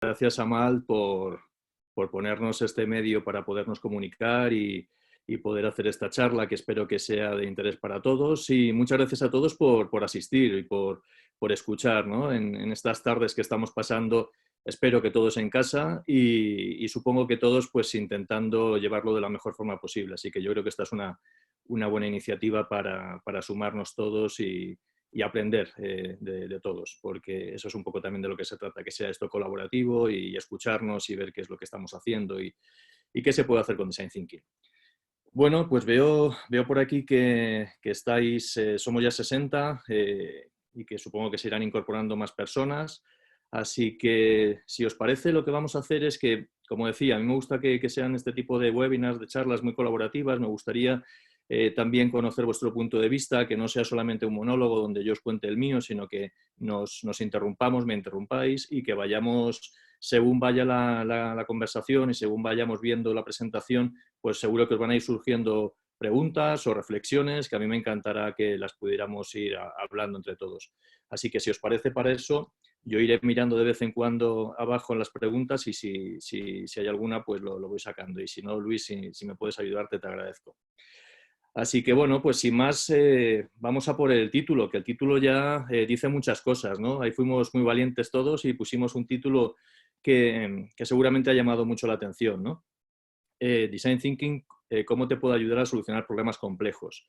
Gracias, Amal, por ponernos este medio para podernos comunicar y poder hacer esta charla, que espero que sea de interés para todos. Y muchas gracias a todos por asistir y por escuchar, ¿no? En estas tardes que estamos pasando, espero que todos en casa y supongo que todos pues intentando llevarlo de la mejor forma posible. Así que yo creo que esta es una buena iniciativa para sumarnos todos y aprender de todos, porque eso es un poco también de lo que se trata, que sea esto colaborativo y escucharnos y ver qué es lo que estamos haciendo y qué se puede hacer con Design Thinking. Bueno, pues veo por aquí que estáis, somos ya 60 y que supongo que se irán incorporando más personas. Así que, si os parece, lo que vamos a hacer es que, como decía, a mí me gusta que sean este tipo de webinars, de charlas muy colaborativas. Me gustaría también conocer vuestro punto de vista, que no sea solamente un monólogo donde yo os cuente el mío, sino que nos interrumpamos, me interrumpáis y que vayamos, según vaya la conversación y según vayamos viendo la presentación, pues seguro que os van a ir surgiendo preguntas o reflexiones que a mí me encantará que las pudiéramos ir hablando entre todos. Así que si os parece para eso, yo iré mirando de vez en cuando abajo en las preguntas y si hay alguna, pues lo voy sacando. Y si no, Luis, si me puedes ayudarte, te agradezco. Así que bueno, pues sin más, vamos a por el título, que el título ya dice muchas cosas, ¿no? Ahí fuimos muy valientes todos y pusimos un título que seguramente ha llamado mucho la atención, ¿no? Design Thinking, cómo te puede ayudar a solucionar problemas complejos.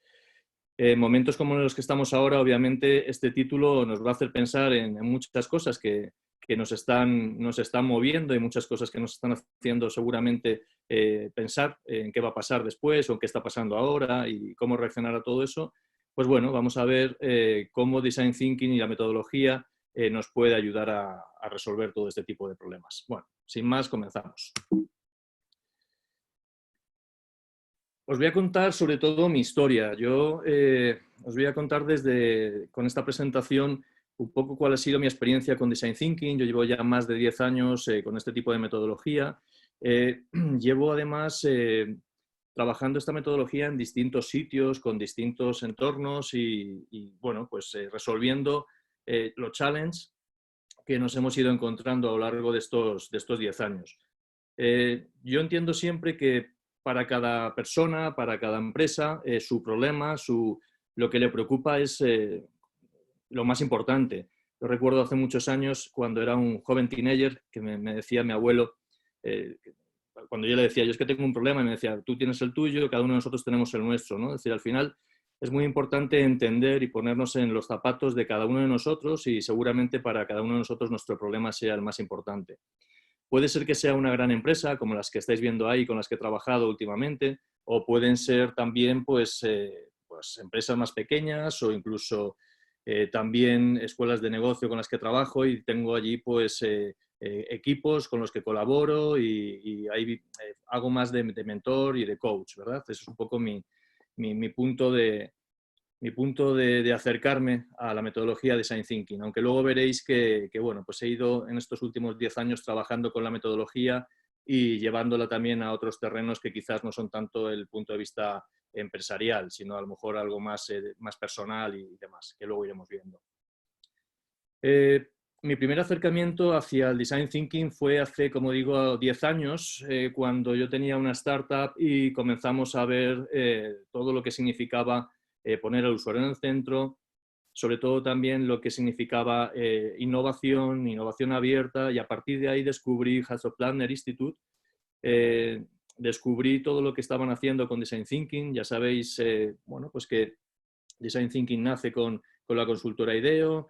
En momentos como los que estamos ahora, obviamente, este título nos va a hacer pensar en muchas cosas que nos están moviendo y muchas cosas que nos están haciendo seguramente pensar en qué va a pasar después o en qué está pasando ahora y cómo reaccionar a todo eso. Pues bueno, vamos a ver cómo Design Thinking y la metodología nos puede ayudar a resolver todo este tipo de problemas. Bueno, sin más, comenzamos. Os voy a contar sobre todo mi historia. Yo os voy a contar con esta presentación un poco cuál ha sido mi experiencia con Design Thinking. Yo llevo ya más de 10 años con este tipo de metodología. Llevo además trabajando esta metodología en distintos sitios, con distintos entornos y bueno, pues resolviendo los challenges que nos hemos ido encontrando a lo largo de estos 10 años. Yo entiendo siempre que para cada persona, para cada empresa, su problema, lo que le preocupa es lo más importante. Yo recuerdo hace muchos años, cuando era un joven teenager, que me decía mi abuelo, cuando yo le decía, yo es que tengo un problema, y me decía, tú tienes el tuyo, cada uno de nosotros tenemos el nuestro, ¿no? Es decir, al final es muy importante entender y ponernos en los zapatos de cada uno de nosotros y seguramente para cada uno de nosotros nuestro problema sea el más importante. Puede ser que sea una gran empresa, como las que estáis viendo ahí, con las que he trabajado últimamente, o pueden ser también pues empresas más pequeñas o incluso también escuelas de negocio con las que trabajo y tengo allí pues equipos con los que colaboro y ahí hago más de mentor y de coach, ¿verdad? Eso es un poco mi punto de acercarme a la metodología de Design Thinking, aunque luego veréis que bueno, pues he ido en estos últimos 10 años trabajando con la metodología y llevándola también a otros terrenos que quizás no son tanto el punto de vista empresarial, sino a lo mejor algo más personal y demás, que luego iremos viendo. Mi primer acercamiento hacia el Design Thinking fue hace, como digo, 10 años, cuando yo tenía una startup y comenzamos a ver todo lo que significaba poner al usuario en el centro, sobre todo también lo que significaba innovación abierta, y a partir de ahí descubrí Hasso Plattner Institute, descubrí todo lo que estaban haciendo con Design Thinking. Ya sabéis, bueno, pues que Design Thinking nace con la consultora IDEO,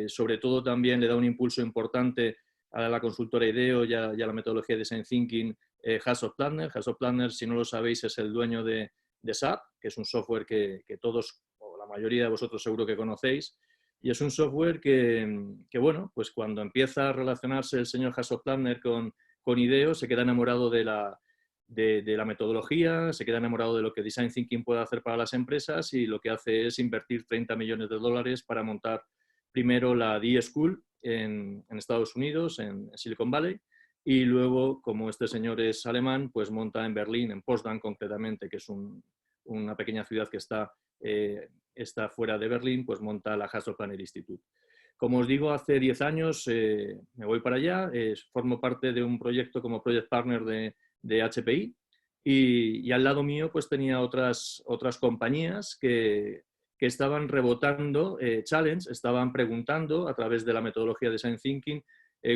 sobre todo también le da un impulso importante a la consultora IDEO y a la metodología de Design Thinking Hasso Plattner. Hasso Plattner, si no lo sabéis, es el dueño de SAP, que es un software que todos, o la mayoría de vosotros seguro que conocéis, y es un software que bueno, pues cuando empieza a relacionarse el señor Hasso Plattner con IDEO, se queda enamorado de la metodología, se queda enamorado de lo que Design Thinking puede hacer para las empresas y lo que hace es invertir $30 millones para montar primero la D-School en Estados Unidos, en Silicon Valley, y luego, como este señor es alemán, pues monta en Berlín, en Potsdam concretamente, que es una pequeña ciudad que está fuera de Berlín, pues monta la Hasso Plattner Institute. Como os digo, hace 10 años me voy para allá, formo parte de un proyecto como Project Partner de HPI y al lado mío pues tenía otras compañías que estaban rebotando challenge, estaban preguntando a través de la metodología de Design Thinking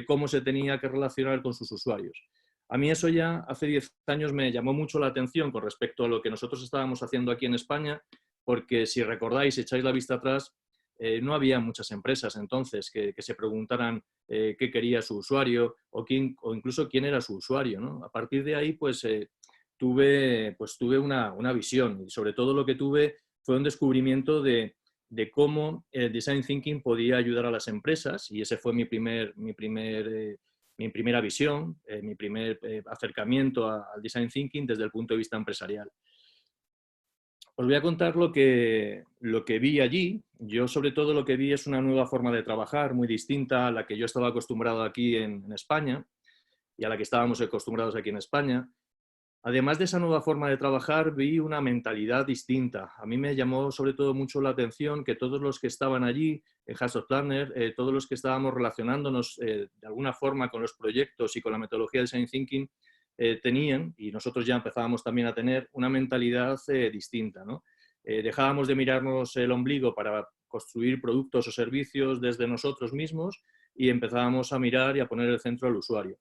cómo se tenía que relacionar con sus usuarios. A mí eso ya hace 10 años me llamó mucho la atención con respecto a lo que nosotros estábamos haciendo aquí en España, porque si recordáis, echáis la vista atrás, no había muchas empresas entonces que se preguntaran qué quería su usuario o incluso quién era su usuario, ¿no? A partir de ahí, pues tuve una visión y sobre todo lo que tuve fue un descubrimiento de cómo el Design Thinking podía ayudar a las empresas y ese fue mi primera visión, mi primer acercamiento al Design Thinking desde el punto de vista empresarial. Os voy a contar lo que vi allí. Yo sobre todo lo que vi es una nueva forma de trabajar muy distinta a la que yo estaba acostumbrado aquí en España y a la que estábamos acostumbrados aquí en España. Además de esa nueva forma de trabajar, vi una mentalidad distinta. A mí me llamó sobre todo mucho la atención que todos los que estaban allí en HubSpot Planner, todos los que estábamos relacionándonos de alguna forma con los proyectos y con la metodología de Design Thinking, tenían, y nosotros ya empezábamos también a tener, una mentalidad distinta, ¿no? Dejábamos de mirarnos el ombligo para construir productos o servicios desde nosotros mismos y empezábamos a mirar y a poner el centro al usuario.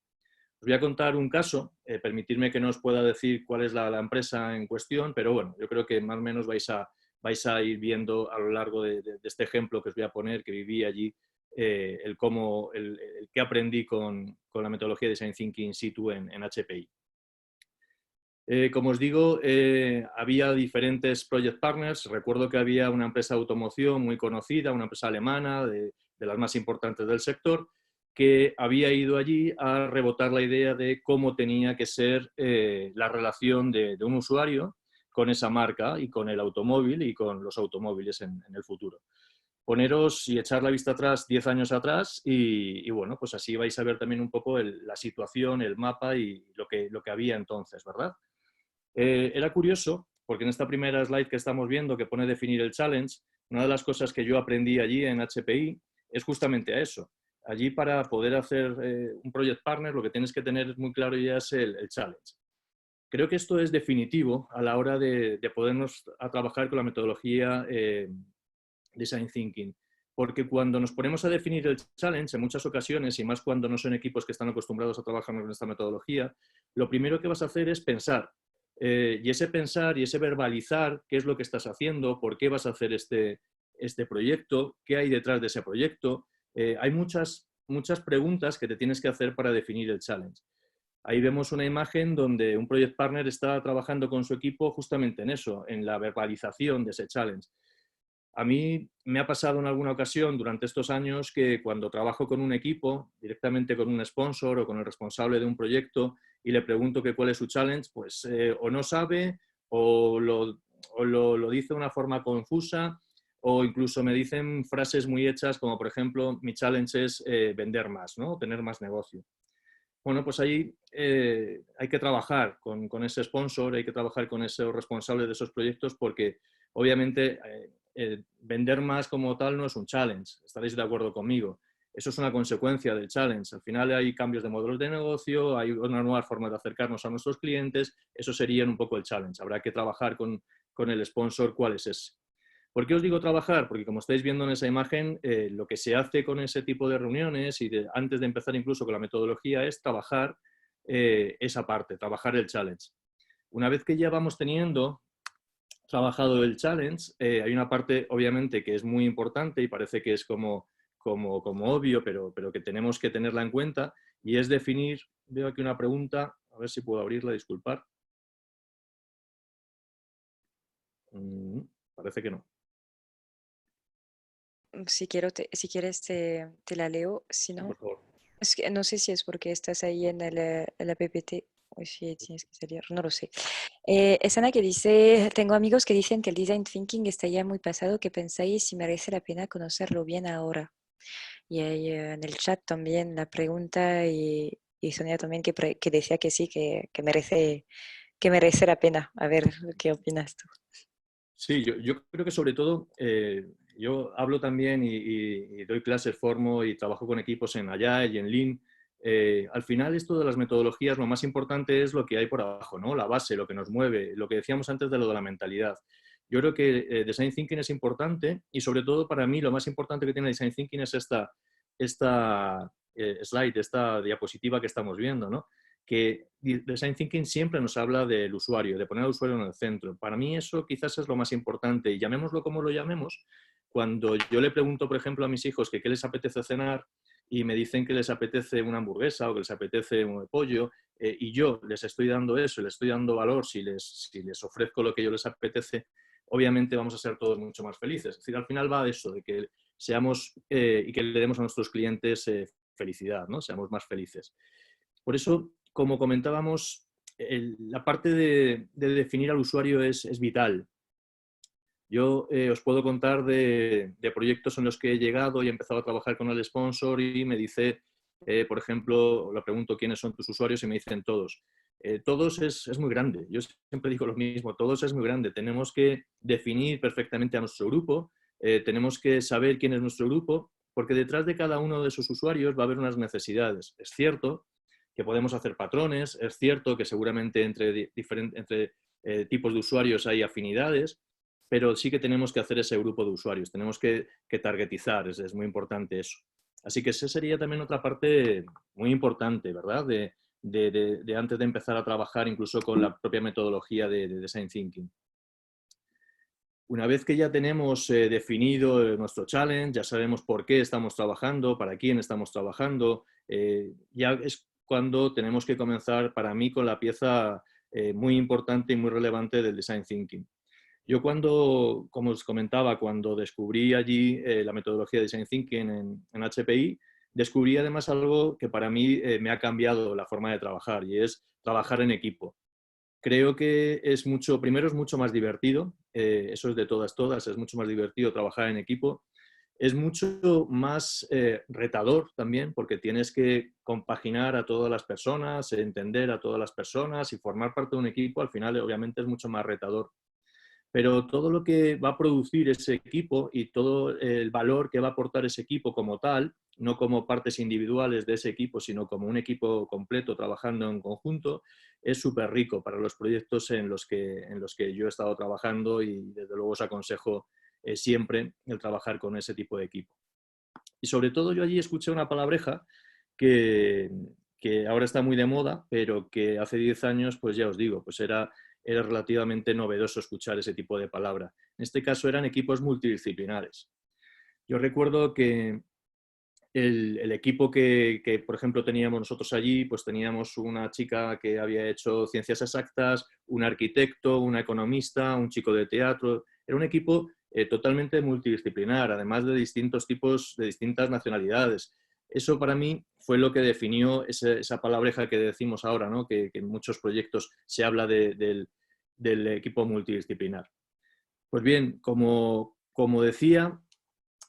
Os voy a contar un caso, permitidme que no os pueda decir cuál es la empresa en cuestión, pero bueno, yo creo que más o menos vais a ir viendo a lo largo de este ejemplo que os voy a poner, que viví allí, el que aprendí con la metodología de Design Thinking in situ en HPI. Como os digo, había diferentes project partners. Recuerdo que había una empresa de automoción muy conocida, una empresa alemana, de las más importantes del sector, que había ido allí a rebotar la idea de cómo tenía que ser la relación de un usuario con esa marca y con el automóvil y con los automóviles en el futuro. Poneros y echar la vista atrás 10 años atrás y bueno, pues así vais a ver también un poco la situación, el mapa y lo que había entonces, ¿verdad? Era curioso, porque en esta primera slide que estamos viendo, que pone definir el challenge, una de las cosas que yo aprendí allí en HPI es justamente a eso. Allí para poder hacer un project partner lo que tienes que tener muy claro ya es el challenge. Creo que esto es definitivo a la hora de podernos a trabajar con la metodología Design Thinking. Porque cuando nos ponemos a definir el challenge, en muchas ocasiones, y más cuando no son equipos que están acostumbrados a trabajar con esta metodología, lo primero que vas a hacer es pensar. Y ese pensar y ese verbalizar qué es lo que estás haciendo, por qué vas a hacer este proyecto, qué hay detrás de ese proyecto. Hay muchas preguntas que te tienes que hacer para definir el challenge. Ahí vemos una imagen donde un project partner está trabajando con su equipo justamente en eso, en la verbalización de ese challenge. A mí me ha pasado en alguna ocasión durante estos años que cuando trabajo con un equipo, directamente con un sponsor o con el responsable de un proyecto y le pregunto que cuál es su challenge, pues o no sabe o lo dice de una forma confusa o incluso me dicen frases muy hechas como por ejemplo mi challenge es vender más, ¿no? Tener más negocio. Bueno, pues ahí hay que trabajar con ese sponsor, hay que trabajar con ese responsable de esos proyectos porque obviamente vender más como tal no es un challenge, estaréis de acuerdo conmigo. Eso es una consecuencia del challenge. Al final hay cambios de modelos de negocio, hay una nueva forma de acercarnos a nuestros clientes, eso sería un poco el challenge. Habrá que trabajar con el sponsor cuál es ese. ¿Por qué os digo trabajar? Porque como estáis viendo en esa imagen, lo que se hace con ese tipo de reuniones y antes de empezar incluso con la metodología es trabajar esa parte, trabajar el challenge. Una vez que ya vamos teniendo trabajado el challenge, hay una parte obviamente que es muy importante y parece que es como obvio, pero que tenemos que tenerla en cuenta y es definir, veo aquí una pregunta, a ver si puedo abrirla, disculpar. Parece que no. Si quieres te la leo, si Sí, no, por favor. es que no sé si es porque estás ahí en el PPT o si tienes que salir, no lo sé. Es Ana que dice, tengo amigos que dicen que el design thinking está ya muy pasado, ¿qué pensáis si merece la pena conocerlo bien ahora? Y hay en el chat también la pregunta y Sonia también que decía que sí, que merece la pena. A ver, ¿qué opinas tú? Sí, yo creo que sobre todo yo hablo también y doy clases, formo y trabajo con equipos en Agile y en Lean. Al final esto de las metodologías, lo más importante es lo que hay por abajo, ¿no? La base, lo que nos mueve, lo que decíamos antes de lo de la mentalidad. Yo creo que Design Thinking es importante y sobre todo para mí lo más importante que tiene Design Thinking es esta slide, esta diapositiva que estamos viendo, ¿no? Que Design Thinking siempre nos habla del usuario, de poner al usuario en el centro. Para mí eso quizás es lo más importante y llamémoslo como lo llamemos. Cuando yo le pregunto, por ejemplo, a mis hijos que qué les apetece cenar y me dicen que les apetece una hamburguesa o que les apetece un pollo y yo les estoy dando eso, les estoy dando valor si les ofrezco lo que yo les apetece, obviamente vamos a ser todos mucho más felices. Es decir, al final va de eso, de que seamos y que le demos a nuestros clientes felicidad, ¿no? Seamos más felices. Por eso, como comentábamos, la parte de definir al usuario es vital. Yo os puedo contar de proyectos en los que he llegado y he empezado a trabajar con el sponsor y me dice, por ejemplo, le pregunto quiénes son tus usuarios y me dicen todos. Todos es muy grande. Yo siempre digo lo mismo, todos es muy grande. Tenemos que definir perfectamente a nuestro grupo, tenemos que saber quién es nuestro grupo, porque detrás de cada uno de esos usuarios va a haber unas necesidades. Es cierto que podemos hacer patrones, es cierto que seguramente entre tipos de usuarios hay afinidades, pero sí que tenemos que hacer ese grupo de usuarios, tenemos que targetizar, es muy importante eso. Así que esa sería también otra parte muy importante, ¿verdad? De antes de empezar a trabajar incluso con la propia metodología de Design Thinking. Una vez que ya tenemos definido nuestro challenge, ya sabemos por qué estamos trabajando, para quién estamos trabajando, ya es cuando tenemos que comenzar, para mí, con la pieza muy importante y muy relevante del Design Thinking. Yo cuando, como os comentaba, cuando descubrí allí la metodología de Design Thinking en HPI, descubrí además algo que para mí me ha cambiado la forma de trabajar y es trabajar en equipo. Creo que primero es mucho más divertido, eso es de todas, es mucho más divertido trabajar en equipo. Es mucho más retador también porque tienes que compaginar a todas las personas, entender a todas las personas y formar parte de un equipo, al final obviamente es mucho más retador. Pero todo lo que va a producir ese equipo y todo el valor que va a aportar ese equipo como tal, no como partes individuales de ese equipo, sino como un equipo completo trabajando en conjunto, es súper rico para los proyectos en los que yo he estado trabajando y desde luego os aconsejo siempre el trabajar con ese tipo de equipo. Y sobre todo yo allí escuché una palabreja que, que ahora está muy de moda, pero que hace 10 años, pues ya os digo, pues era relativamente novedoso escuchar ese tipo de palabra. En este caso eran equipos multidisciplinares. Yo recuerdo que el equipo que, por ejemplo, teníamos nosotros allí, pues teníamos una chica que había hecho ciencias exactas, un arquitecto, una economista, un chico de teatro. Era un equipo totalmente multidisciplinar, además de distintos tipos, de distintas nacionalidades. Eso para mí fue lo que definió esa palabreja que decimos ahora, ¿no? Que en muchos proyectos se habla del equipo multidisciplinar. Pues bien, como decía,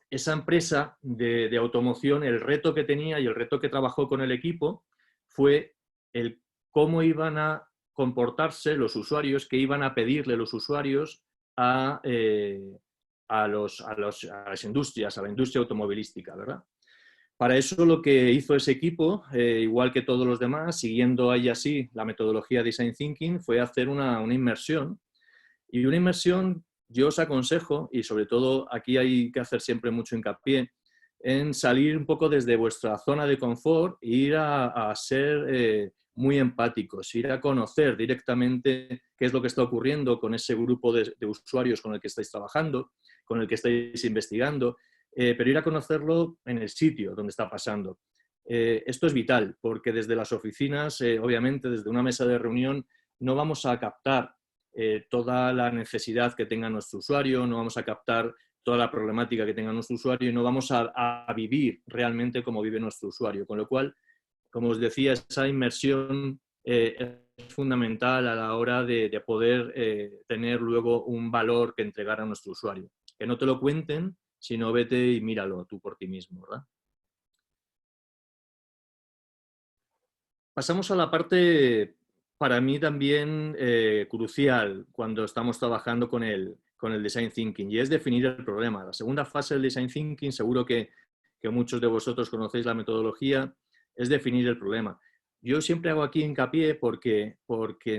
esa empresa de automoción, el reto que tenía y el reto que trabajó con el equipo fue el cómo iban a comportarse los usuarios, qué iban a pedirle los usuarios a las industrias, a la industria automovilística, ¿verdad? Para eso lo que hizo ese equipo, igual que todos los demás, siguiendo ahí así la metodología Design Thinking, fue hacer una inmersión. Y una inmersión, yo os aconsejo, y sobre todo aquí hay que hacer siempre mucho hincapié, en salir un poco desde vuestra zona de confort e ir a ser muy empáticos, ir a conocer directamente qué es lo que está ocurriendo con ese grupo de usuarios con el que estáis trabajando, con el que estáis investigando, pero ir a conocerlo en el sitio donde está pasando. Esto es vital, porque desde las oficinas, obviamente desde una mesa de reunión, no vamos a captar toda la necesidad que tenga nuestro usuario, no vamos a captar toda la problemática que tenga nuestro usuario y no vamos a vivir realmente como vive nuestro usuario. Con lo cual, como os decía, esa inmersión es fundamental a la hora de poder tener luego un valor que entregar a nuestro usuario. Que no te lo cuenten, sino vete y míralo tú por ti mismo, ¿verdad? Pasamos a la parte, para mí también crucial, cuando estamos trabajando con con el Design Thinking, y es definir el problema. La segunda fase del Design Thinking, seguro que muchos de vosotros conocéis la metodología, es definir el problema. Yo siempre hago aquí hincapié porque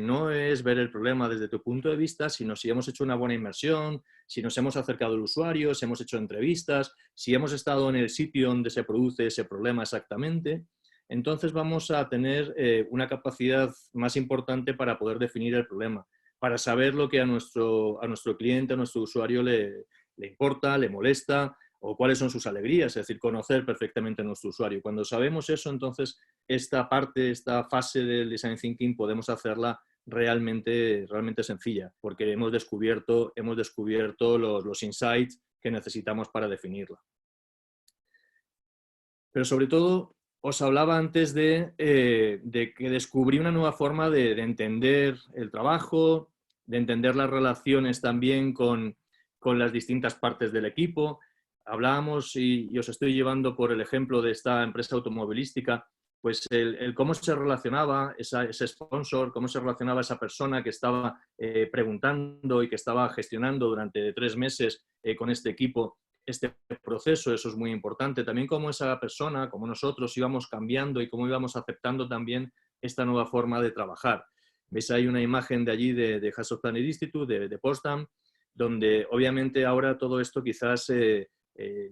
no es ver el problema desde tu punto de vista, sino si hemos hecho una buena inmersión, si nos hemos acercado al usuario, si hemos hecho entrevistas, si hemos estado en el sitio donde se produce ese problema exactamente, entonces vamos a tener una capacidad más importante para poder definir el problema, para saber lo que a nuestro cliente, a nuestro usuario le importa, le molesta, o cuáles son sus alegrías, es decir, conocer perfectamente a nuestro usuario. Cuando sabemos eso, entonces esta parte, esta fase del Design Thinking podemos hacerla realmente sencilla, porque hemos descubierto los insights que necesitamos para definirla. Pero sobre todo, os hablaba antes de que descubrí una nueva forma de entender el trabajo, de entender las relaciones también con las distintas partes del equipo. Hablábamos, y os estoy llevando por el ejemplo de esta empresa automovilística, pues el cómo se relacionaba ese sponsor, cómo se relacionaba esa persona que estaba preguntando y que estaba gestionando durante 3 meses con este equipo este proceso. Eso es muy importante. También cómo esa persona, como nosotros, íbamos cambiando y cómo íbamos aceptando también esta nueva forma de trabajar. ¿Veis? Hay una imagen de allí de Hasso Planet Institute, de Potsdam, donde obviamente ahora todo esto quizás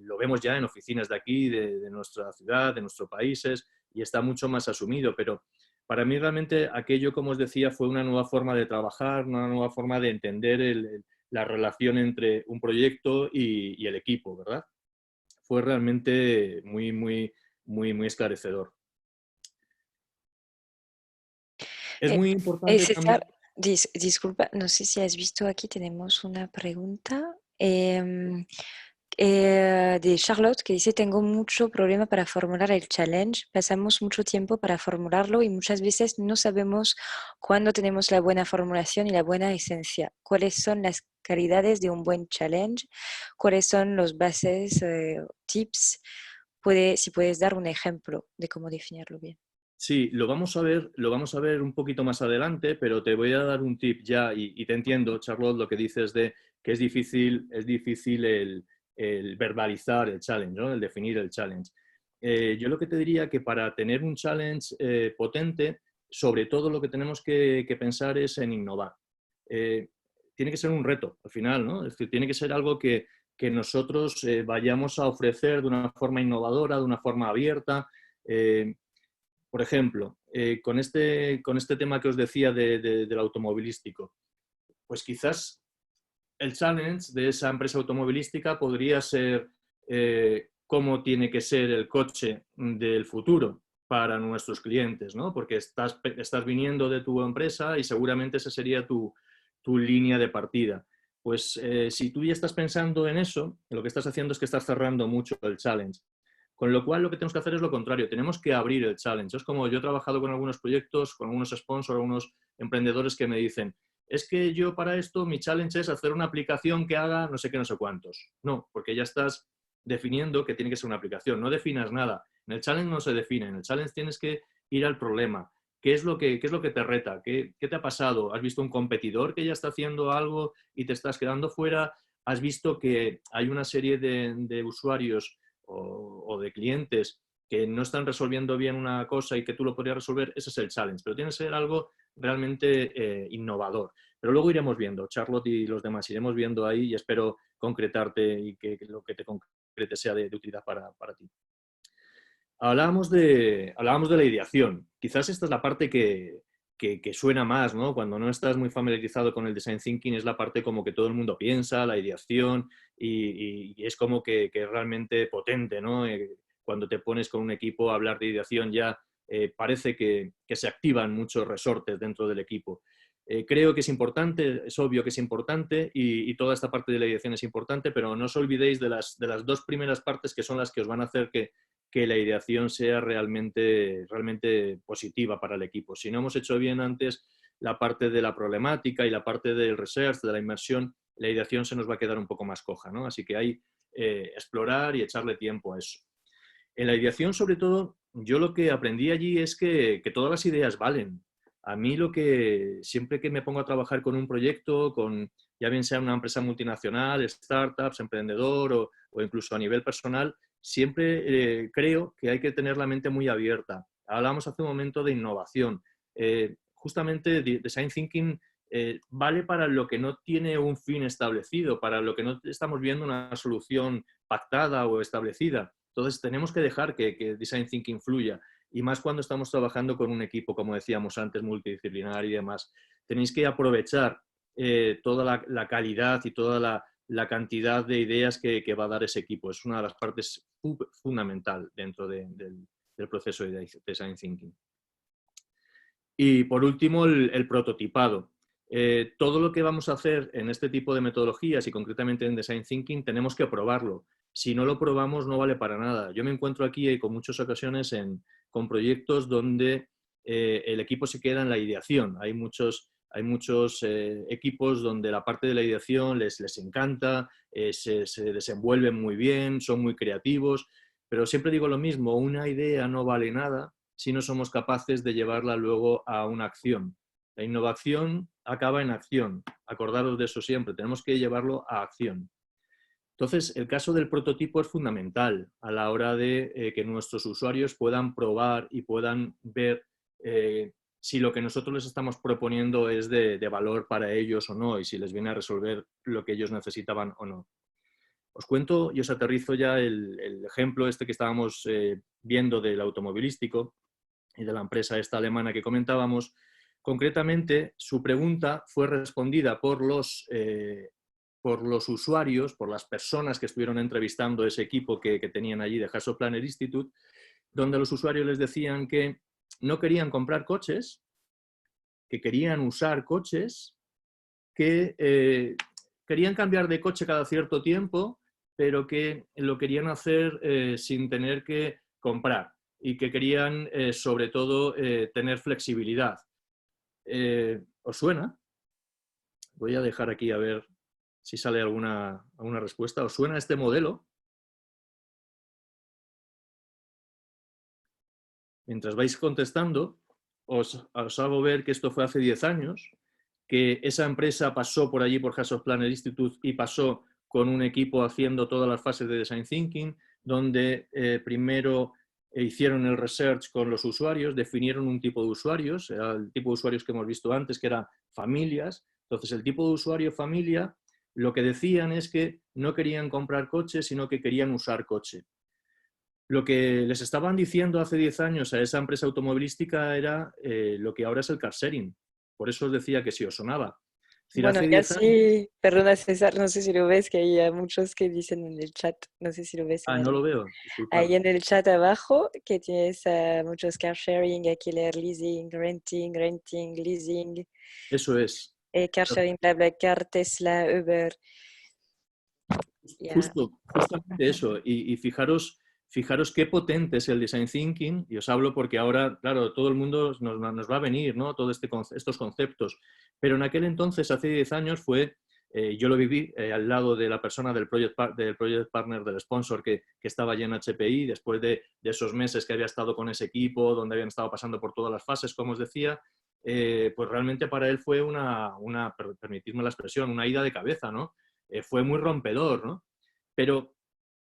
lo vemos ya en oficinas de aquí, de nuestra ciudad, de nuestros países, y está mucho más asumido, pero para mí realmente aquello, como os decía, fue una nueva forma de trabajar, una nueva forma de entender la relación entre un proyecto y el equipo, ¿verdad? Fue realmente muy esclarecedor. Es muy importante César, también... disculpa, no sé si has visto aquí, tenemos una pregunta de Charlotte que dice, tengo mucho problema para formular el challenge, pasamos mucho tiempo para formularlo y muchas veces no sabemos cuándo tenemos la buena formulación y la buena esencia. ¿Cuáles son las calidades de un buen challenge? ¿Cuáles son los bases, tips? Si puedes dar un ejemplo de cómo definirlo bien. Sí, lo vamos a ver un poquito más adelante, pero te voy a dar un tip ya, y te entiendo, Charlotte, lo que dices de que es difícil el verbalizar el challenge, ¿no? El definir el challenge. Yo lo que te diría que para tener un challenge potente, sobre todo lo que tenemos que pensar es en innovar. Tiene que ser un reto, al final, ¿no? Es decir, tiene que ser algo que nosotros vayamos a ofrecer de una forma innovadora, de una forma abierta. Por ejemplo, con este tema que os decía del automovilístico, pues quizás el challenge de esa empresa automovilística podría ser cómo tiene que ser el coche del futuro para nuestros clientes, ¿no? Porque estás viniendo de tu empresa y seguramente esa sería tu línea de partida. Pues si tú ya estás pensando en eso, lo que estás haciendo es que estás cerrando mucho el challenge. Con lo cual, lo que tenemos que hacer es lo contrario, tenemos que abrir el challenge. Es como yo he trabajado con algunos proyectos, con algunos sponsors, algunos emprendedores que me dicen, es que yo para esto mi challenge es hacer una aplicación que haga no sé qué, no sé cuántos. No, porque ya estás definiendo que tiene que ser una aplicación, no definas nada. En el challenge no se define, en el challenge tienes que ir al problema. ¿Qué es lo que te reta? ¿Qué te ha pasado? ¿Has visto un competidor que ya está haciendo algo y te estás quedando fuera? ¿Has visto que hay una serie de usuarios o de clientes que no están resolviendo bien una cosa y que tú lo podrías resolver? Ese es el challenge, pero tiene que ser algo realmente innovador. Pero luego iremos viendo, Charlotte y los demás, iremos viendo ahí y espero concretarte y que lo que te concrete sea de utilidad para ti. Hablábamos de la ideación. Quizás esta es la parte que suena más, ¿no? Cuando no estás muy familiarizado con el design thinking, es la parte como que todo el mundo piensa, la ideación, y es como que es realmente potente, ¿no? Cuando te pones con un equipo a hablar de ideación ya parece que se activan muchos resortes dentro del equipo. Creo que es importante, es obvio que es importante y toda esta parte de la ideación es importante, pero no os olvidéis de las 2 primeras partes que son las que os van a hacer que la ideación sea realmente positiva para el equipo. Si no hemos hecho bien antes la parte de la problemática y la parte del research, de la inmersión, la ideación se nos va a quedar un poco más coja, ¿no? Así que hay explorar y echarle tiempo a eso. En la ideación, sobre todo, yo lo que aprendí allí es que todas las ideas valen. A mí siempre que me pongo a trabajar con un proyecto, ya bien sea una empresa multinacional, startups, emprendedor o incluso a nivel personal, siempre creo que hay que tener la mente muy abierta. Hablamos hace un momento de innovación. Justamente Design Thinking vale para lo que no tiene un fin establecido, para lo que no estamos viendo una solución pactada o establecida. Entonces tenemos que dejar que Design Thinking fluya, y más cuando estamos trabajando con un equipo, como decíamos antes, multidisciplinar y demás. Tenéis que aprovechar toda la calidad y toda la cantidad de ideas que va a dar ese equipo. Es una de las partes fundamental dentro del proceso de Design Thinking. Y por último, el prototipado. Todo lo que vamos a hacer en este tipo de metodologías y concretamente en Design Thinking tenemos que probarlo. Si no lo probamos no vale para nada. Yo me encuentro aquí con muchas ocasiones con proyectos donde el equipo se queda en la ideación. Hay muchos equipos donde la parte de la ideación les encanta, se desenvuelven muy bien, son muy creativos, pero siempre digo lo mismo, una idea no vale nada si no somos capaces de llevarla luego a una acción. La innovación acaba en acción. Acordaros de eso siempre. Tenemos que llevarlo a acción. Entonces, el caso del prototipo es fundamental a la hora de que nuestros usuarios puedan probar y puedan ver si lo que nosotros les estamos proponiendo es de valor para ellos o no, y si les viene a resolver lo que ellos necesitaban o no. Os cuento y os aterrizo ya el ejemplo este que estábamos viendo del automovilístico y de la empresa esta alemana que comentábamos. Concretamente, su pregunta fue respondida por los usuarios, por las personas que estuvieron entrevistando ese equipo que tenían allí de Hasso Planer Institute, donde los usuarios les decían que no querían comprar coches, que querían usar coches, que querían cambiar de coche cada cierto tiempo, pero que lo querían hacer sin tener que comprar y que querían, sobre todo, tener flexibilidad. ¿Os suena? Voy a dejar aquí a ver si sale alguna respuesta. ¿Os suena este modelo? Mientras vais contestando, os hago ver que esto fue hace 10 años, que esa empresa pasó por allí por Hasso Planer Institute y pasó con un equipo haciendo todas las fases de Design Thinking, donde primero hicieron el research con los usuarios, definieron un tipo de usuarios, era el tipo de usuarios que hemos visto antes, que eran familias. Entonces, el tipo de usuario familia, lo que decían es que no querían comprar coche, sino que querían usar coche. Lo que les estaban diciendo hace 10 años a esa empresa automovilística era lo que ahora es el car sharing. Por eso os decía que si os sonaba. Es decir, Bueno, hace 10 años... casi, perdona César, no sé si lo ves, que hay muchos que dicen en el chat, no sé si lo ves Ah, no lo veo, disculpad. ahí en el chat abajo, que tienes muchos car sharing, alquiler, leasing, renting, leasing, Eso es. car sharing, BlaBlaCar, Tesla, Uber. Ya. Justamente eso. Y fijaros qué potente es el Design Thinking, y os hablo porque ahora, claro, todo el mundo nos va a venir, ¿no? Todos estos conceptos. Pero en aquel entonces, hace 10 años, yo lo viví al lado de la persona del project partner, del sponsor que estaba allí en HPI, después de esos meses que había estado con ese equipo, donde habían estado pasando por todas las fases, como os decía, pues realmente para él fue permitidme la expresión, una ida de cabeza, ¿no? Fue muy rompedor, ¿no? Pero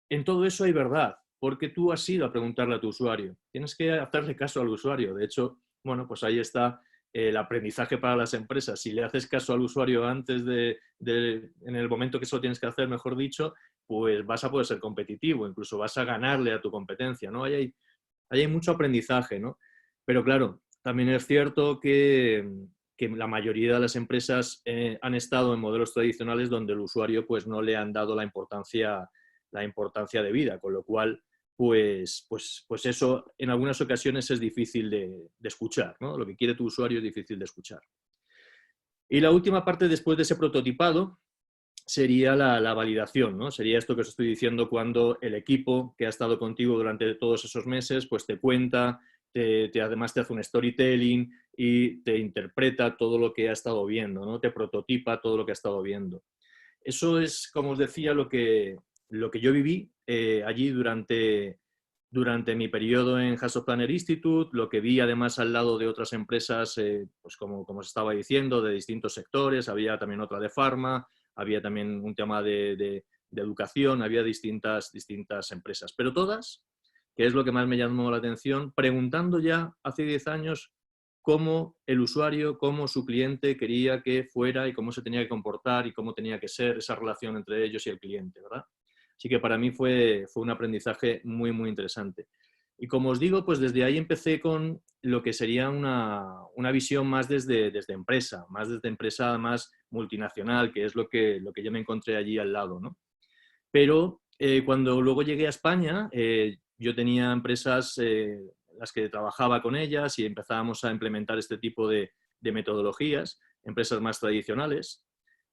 en todo eso hay verdad, porque tú has ido a preguntarle a tu usuario. Tienes que hacerle caso al usuario. De hecho, bueno, pues ahí está el aprendizaje para las empresas. Si le haces caso al usuario antes en el momento que eso lo tienes que hacer, mejor dicho, pues vas a poder ser competitivo, incluso vas a ganarle a tu competencia, ¿no? Ahí hay mucho aprendizaje, ¿no? Pero claro, también es cierto que la mayoría de las empresas han estado en modelos tradicionales donde el usuario pues no le han dado la importancia debida, con lo cual pues eso en algunas ocasiones es difícil de escuchar, ¿no? Lo que quiere tu usuario es difícil de escuchar. Y la última parte después de ese prototipado sería la validación, ¿no? Sería esto que os estoy diciendo cuando el equipo que ha estado contigo durante todos esos meses pues te cuenta, además te hace un storytelling y te interpreta todo lo que ha estado viendo, ¿no? Te prototipa todo lo que ha estado viendo. Eso es, como os decía, lo que yo viví allí durante durante mi periodo en Hasso Planner Institute, lo que vi además al lado de otras empresas, pues como os estaba diciendo, de distintos sectores, había también otra de farma, había también un tema de educación, había distintas empresas, pero todas, que es lo que más me llamó la atención, preguntando ya hace 10 años cómo el usuario, cómo su cliente quería que fuera y cómo se tenía que comportar y cómo tenía que ser esa relación entre ellos y el cliente, ¿verdad? Así que para mí fue un aprendizaje muy, muy interesante. Y como os digo, pues desde ahí empecé con lo que sería una visión más desde empresa, más multinacional, que es lo que yo me encontré allí al lado, ¿no? Pero cuando luego llegué a España, yo tenía empresas las que trabajaba con ellas y empezábamos a implementar este tipo de metodologías, empresas más tradicionales.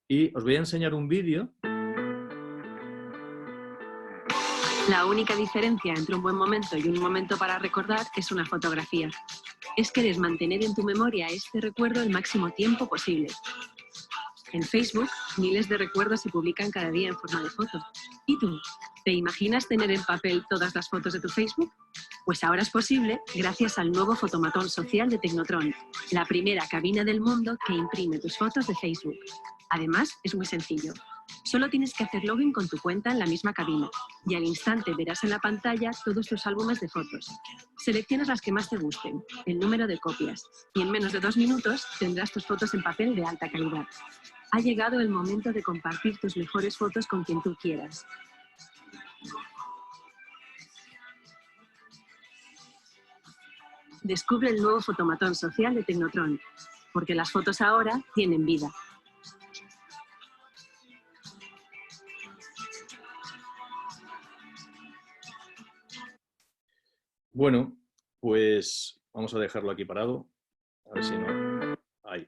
Y os voy a enseñar un vídeo. La única diferencia entre un buen momento y un momento para recordar es una fotografía. Es querer mantener en tu memoria este recuerdo el máximo tiempo posible. En Facebook, miles de recuerdos se publican cada día en forma de foto. ¿Y tú? ¿Te imaginas tener en papel todas las fotos de tu Facebook? Pues ahora es posible gracias al nuevo fotomatón social de Tecnotron, la primera cabina del mundo que imprime tus fotos de Facebook. Además, es muy sencillo. Solo tienes que hacer login con tu cuenta en la misma cabina y al instante verás en la pantalla todos tus álbumes de fotos. Seleccionas las que más te gusten, el número de copias y en menos de 2 minutos tendrás tus fotos en papel de alta calidad. Ha llegado el momento de compartir tus mejores fotos con quien tú quieras. Descubre el nuevo fotomatón social de Tecnotron, porque las fotos ahora tienen vida. Bueno, pues vamos a dejarlo aquí parado. A ver si no. Ahí.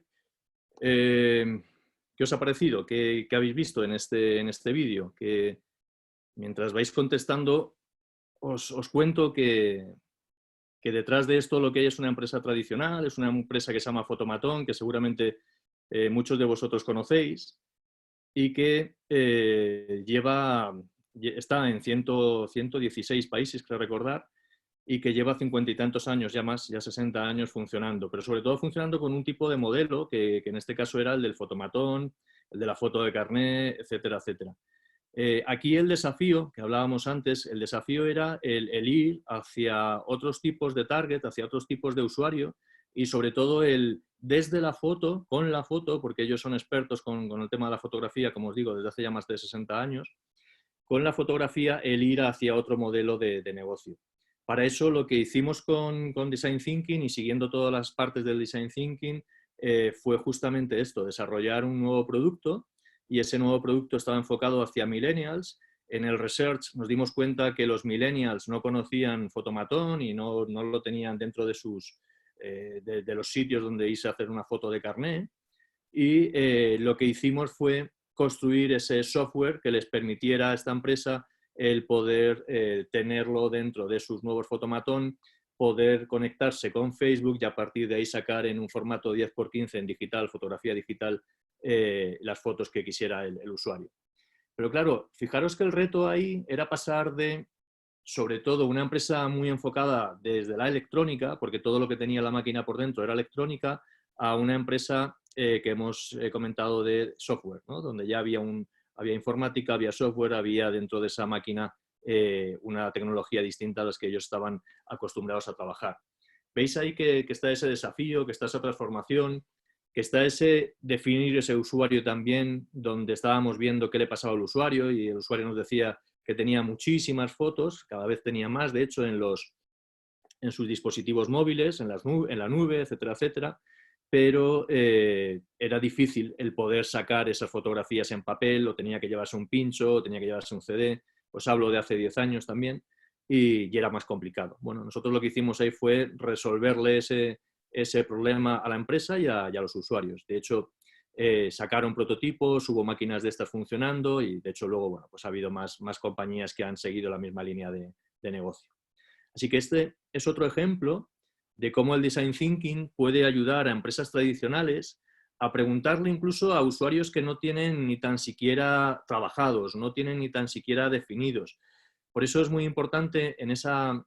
¿Qué os ha parecido? ¿Qué habéis visto en este vídeo? Que mientras vais contestando, os cuento que detrás de esto lo que hay es una empresa tradicional, es una empresa que se llama Fotomatón, que seguramente muchos de vosotros conocéis, y que está en 116 países, creo recordar, y que lleva 50 y tantos años, ya 60 años funcionando, pero sobre todo funcionando con un tipo de modelo que en este caso era el del fotomatón, el de la foto de carné, etcétera, etcétera. Aquí el desafío, que hablábamos antes, el desafío era el ir hacia otros tipos de target, hacia otros tipos de usuario y sobre todo desde la foto, con la foto, porque ellos son expertos con el tema de la fotografía, como os digo, desde hace ya más de 60 años, con la fotografía el ir hacia otro modelo de negocio. Para eso lo que hicimos con Design Thinking y siguiendo todas las partes del Design Thinking fue justamente esto, desarrollar un nuevo producto y ese nuevo producto estaba enfocado hacia millennials. En el research nos dimos cuenta que los millennials no conocían Fotomatón y no lo tenían dentro de de los sitios donde irse a hacer una foto de carné y lo que hicimos fue construir ese software que les permitiera a esta empresa el poder tenerlo dentro de sus nuevos fotomatón, poder conectarse con Facebook y a partir de ahí sacar en un formato 10×15 en digital, fotografía digital, las fotos que quisiera el usuario. Pero claro, fijaros que el reto ahí era pasar de, sobre todo, una empresa muy enfocada desde la electrónica, porque todo lo que tenía la máquina por dentro era electrónica, a una empresa que hemos comentado de software, ¿no? Donde ya había informática, había software, había dentro de esa máquina una tecnología distinta a las que ellos estaban acostumbrados a trabajar. ¿Veis ahí que está ese desafío, que está esa transformación, que está ese definir ese usuario también, donde estábamos viendo qué le pasaba al usuario y el usuario nos decía que tenía muchísimas fotos, cada vez tenía más, de hecho, en sus dispositivos móviles, en la nube, etcétera, etcétera, pero era difícil el poder sacar esas fotografías en papel, o tenía que llevarse un pincho, o tenía que llevarse un CD, os hablo de hace 10 años también, y era más complicado. Bueno, nosotros lo que hicimos ahí fue resolverle ese problema a la empresa y a los usuarios. De hecho, sacaron prototipos, hubo máquinas de estas funcionando y de hecho luego, bueno, pues ha habido más compañías que han seguido la misma línea de negocio. Así que este es otro ejemplo de cómo el Design Thinking puede ayudar a empresas tradicionales a preguntarle incluso a usuarios que no tienen ni tan siquiera trabajados, no tienen ni tan siquiera definidos. Por eso es muy importante en esa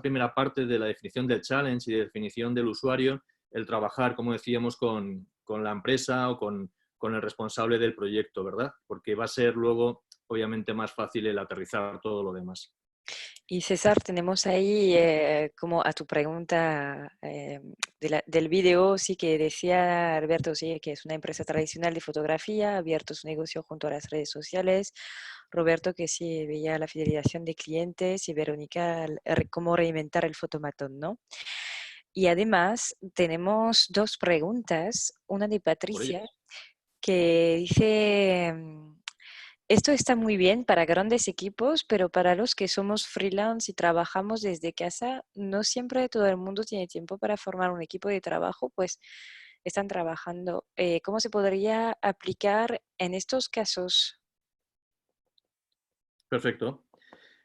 primera parte de la definición del challenge y de definición del usuario, el trabajar, como decíamos, con la empresa o con el responsable del proyecto, ¿verdad? Porque va a ser luego, obviamente, más fácil el aterrizar todo lo demás. Y César, tenemos ahí como a tu pregunta del video, sí que decía Alberto, sí, que es una empresa tradicional de fotografía, ha abierto su negocio junto a las redes sociales. Roberto, que sí veía la fidelización de clientes, y Verónica, cómo reinventar el fotomatón, ¿no? Y además tenemos dos preguntas, una de Por ello. Patricia, que dice, esto está muy bien para grandes equipos, pero para los que somos freelance y trabajamos desde casa, no siempre todo el mundo tiene tiempo para formar un equipo de trabajo, pues están trabajando. ¿Cómo se podría aplicar en estos casos? Perfecto.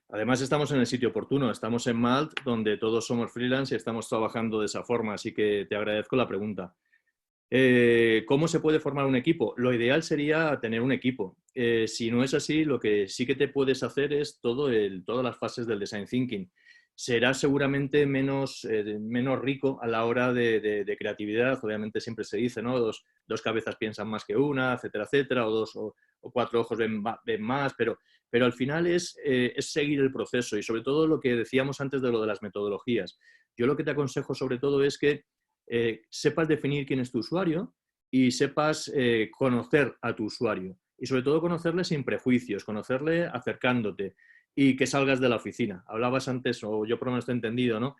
Además, estamos en el sitio oportuno. Estamos en Malt, donde todos somos freelance y estamos trabajando de esa forma, así que te agradezco la pregunta. ¿Cómo se puede formar un equipo? Lo ideal sería tener un equipo. Si no es así, lo que sí que te puedes hacer es todas las fases del design thinking. Será seguramente menos rico a la hora de creatividad. Obviamente siempre se dice, ¿no? Dos cabezas piensan más que una, etcétera, etcétera, o cuatro ojos ven más, pero al final es seguir el proceso y sobre todo lo que decíamos antes de lo de las metodologías. Yo lo que te aconsejo sobre todo es que sepas definir quién es tu usuario y sepas conocer a tu usuario. Y sobre todo conocerle sin prejuicios, conocerle acercándote y que salgas de la oficina. Hablabas antes, o yo por lo menos te he entendido, ¿no?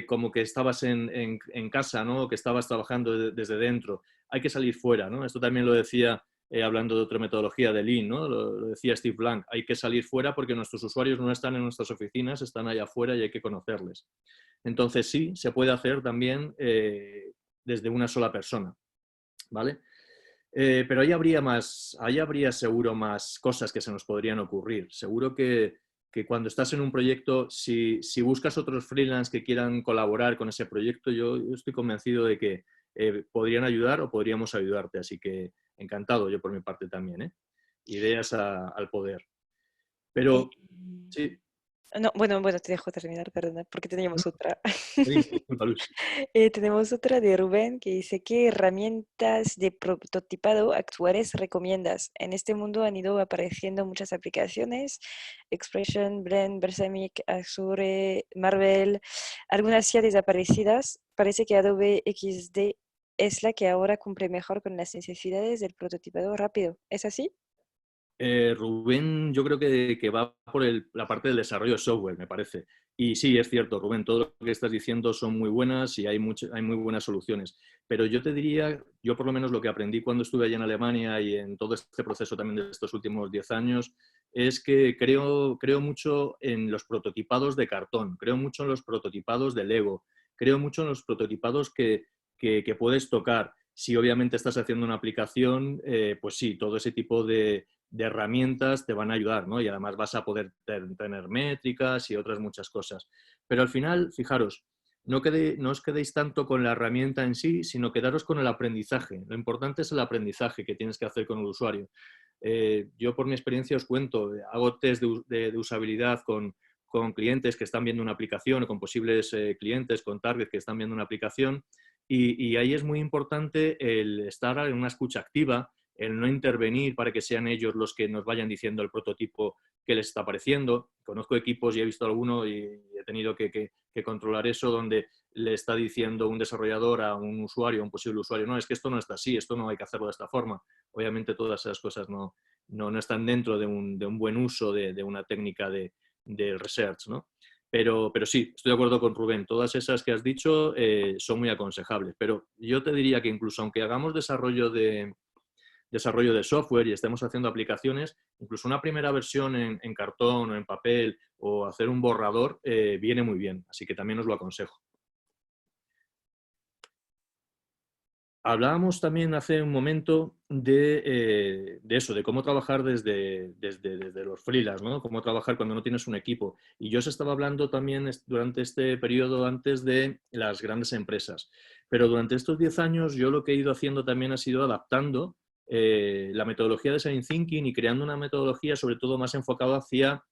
Como que estabas en casa, ¿no? Que estabas trabajando desde dentro. Hay que salir fuera, ¿no? Esto también lo decía, hablando de otra metodología de Lean, ¿no? Lo decía Steve Blank. Hay que salir fuera porque nuestros usuarios no están en nuestras oficinas, están allá afuera y hay que conocerles. Entonces sí, se puede hacer también desde una sola persona, ¿vale? Pero ahí habría seguro más cosas que se nos podrían ocurrir. Seguro que cuando estás en un proyecto, si buscas otros freelance que quieran colaborar con ese proyecto, yo estoy convencido de que podrían ayudar o podríamos ayudarte. Así que encantado yo por mi parte también, ¿eh? Ideas al poder. Y, Pero sí. no, bueno, te dejo terminar, perdona, porque teníamos otra. Disculpa, Luz. Tenemos otra de Rubén que dice, ¿qué herramientas de prototipado actuales recomiendas? En este mundo han ido apareciendo muchas aplicaciones, Expression, Blend, Balsamiq, Azure, Marvel, algunas ya desaparecidas. Parece que Adobe XD es la que ahora cumple mejor con las necesidades del prototipado rápido. ¿Es así? Rubén, yo creo que va por la parte del desarrollo de software, me parece. Y sí, es cierto, Rubén, todo lo que estás diciendo son muy buenas y hay muy buenas soluciones. Pero yo te diría, yo por lo menos lo que aprendí cuando estuve allá en Alemania y en todo este proceso también de estos últimos 10 años, es que creo mucho en los prototipados de cartón, creo mucho en los prototipados de Lego, creo mucho en los prototipados que puedes tocar. Si obviamente estás haciendo una aplicación, pues sí, todo ese tipo de herramientas te van a ayudar, ¿no? Y además vas a poder tener métricas y otras muchas cosas. Pero al final, fijaros, no os quedéis tanto con la herramienta en sí, sino quedaros con el aprendizaje. Lo importante es el aprendizaje que tienes que hacer con el usuario. Yo por mi experiencia os cuento, hago test de usabilidad con clientes que están viendo una aplicación o con posibles clientes, con target que están viendo una aplicación y ahí es muy importante el estar en una escucha activa, el no intervenir para que sean ellos los que nos vayan diciendo el prototipo que les está pareciendo. Conozco equipos y he visto alguno y he tenido que controlar eso donde le está diciendo un desarrollador a un usuario, a un posible usuario, no, es que esto no está así, esto no hay que hacerlo de esta forma. Obviamente todas esas cosas no están dentro de un buen uso de una técnica de research, ¿no? Pero sí, estoy de acuerdo con Rubén. Todas esas que has dicho son muy aconsejables. Pero yo te diría que incluso aunque hagamos desarrollo de software y estemos haciendo aplicaciones, incluso una primera versión en cartón o en papel o hacer un borrador viene muy bien. Así que también os lo aconsejo. Hablábamos también hace un momento de eso, de cómo trabajar desde los freelance, ¿no? Cómo trabajar cuando no tienes un equipo. Y yo os estaba hablando también durante este periodo antes de las grandes empresas. Pero durante estos 10 años yo lo que he ido haciendo también ha sido adaptando la metodología de Design Thinking y creando una metodología sobre todo más enfocada hacia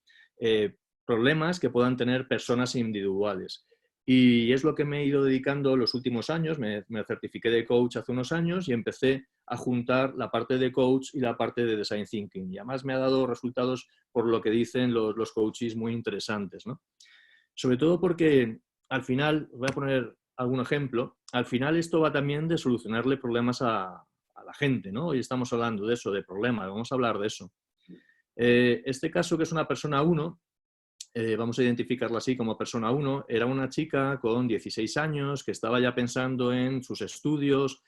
problemas que puedan tener personas individuales. Y es lo que me he ido dedicando los últimos años. Me certifiqué de coach hace unos años y empecé a juntar la parte de coach y la parte de design thinking. Y además me ha dado resultados, por lo que dicen los coaches, muy interesantes, ¿no? Sobre todo porque al final, voy a poner algún ejemplo, al final esto va también de solucionarle problemas a la gente, ¿no? Hoy estamos hablando de eso, de problemas, vamos a hablar de eso. Este caso, que es una persona 1, vamos a identificarla así como persona 1, era una chica con 16 años que estaba ya pensando en sus estudios,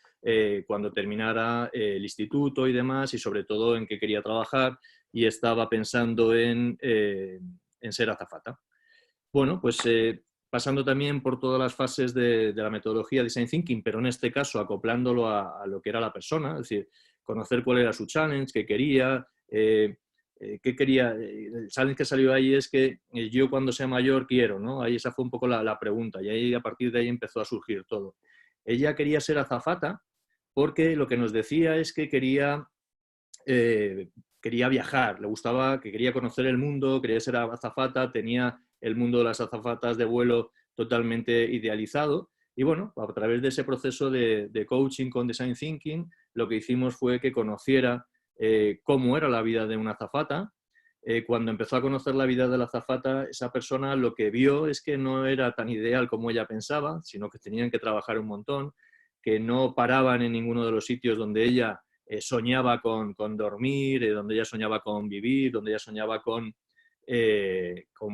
cuando terminara el instituto y demás, y sobre todo en qué quería trabajar, y estaba pensando en ser azafata. Bueno, pues pasando también por todas las fases de la metodología Design Thinking, pero en este caso acoplándolo a lo que era la persona, es decir, conocer cuál era su challenge, qué quería, el challenge que salió ahí es que yo cuando sea mayor quiero, ¿no? Ahí esa fue un poco la pregunta y ahí, a partir de ahí empezó a surgir todo. Ella quería ser azafata porque lo que nos decía es que quería viajar, le gustaba, que quería conocer el mundo, quería ser azafata, tenía el mundo de las azafatas de vuelo totalmente idealizado. Y bueno, a través de ese proceso de coaching con Design Thinking, lo que hicimos fue que conociera cómo era la vida de una azafata. Cuando empezó a conocer la vida de la azafata, esa persona lo que vio es que no era tan ideal como ella pensaba, sino que tenían que trabajar un montón, que no paraban en ninguno de los sitios donde ella soñaba con dormir, donde ella soñaba con vivir, donde ella soñaba con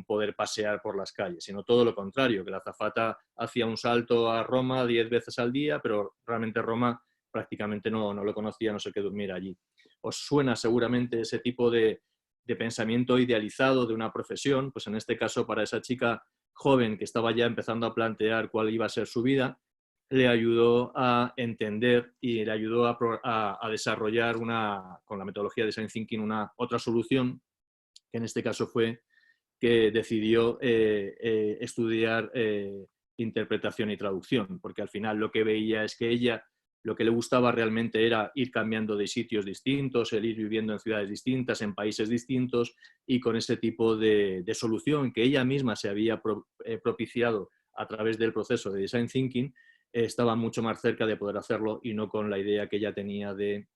poder pasear por las calles, sino todo lo contrario, que la azafata hacía un salto a Roma 10 veces al día, pero realmente Roma prácticamente no lo conocía, no sé qué durmiera allí. Os suena seguramente ese tipo de pensamiento idealizado de una profesión, pues en este caso para esa chica joven que estaba ya empezando a plantear cuál iba a ser su vida, le ayudó a entender y le ayudó a desarrollar con la metodología de Design Thinking otra solución, que en este caso fue que decidió estudiar interpretación y traducción, porque al final lo que veía es que ella, lo que le gustaba realmente era ir cambiando de sitios distintos, el ir viviendo en ciudades distintas, en países distintos, y con ese tipo de solución que ella misma se había propiciado a través del proceso de Design Thinking, estaba mucho más cerca de poder hacerlo y no con la idea que ella tenía de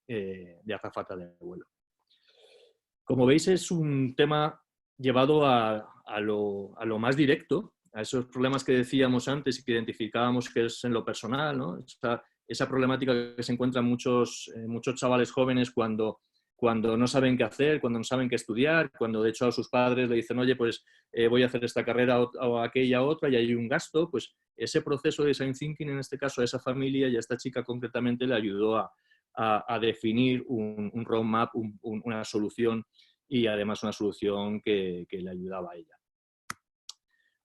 azafata de vuelo. Como veis, es un tema llevado a lo más directo, a esos problemas que decíamos antes y que identificábamos que es en lo personal, ¿no? Esa problemática que se encuentran muchos chavales jóvenes cuando no saben qué hacer, cuando no saben qué estudiar, cuando de hecho a sus padres le dicen, oye, pues voy a hacer esta carrera o aquella otra y hay un gasto, pues ese proceso de Design Thinking, en este caso a esa familia y a esta chica concretamente, le ayudó a definir un roadmap, una solución y además una solución que le ayudaba a ella.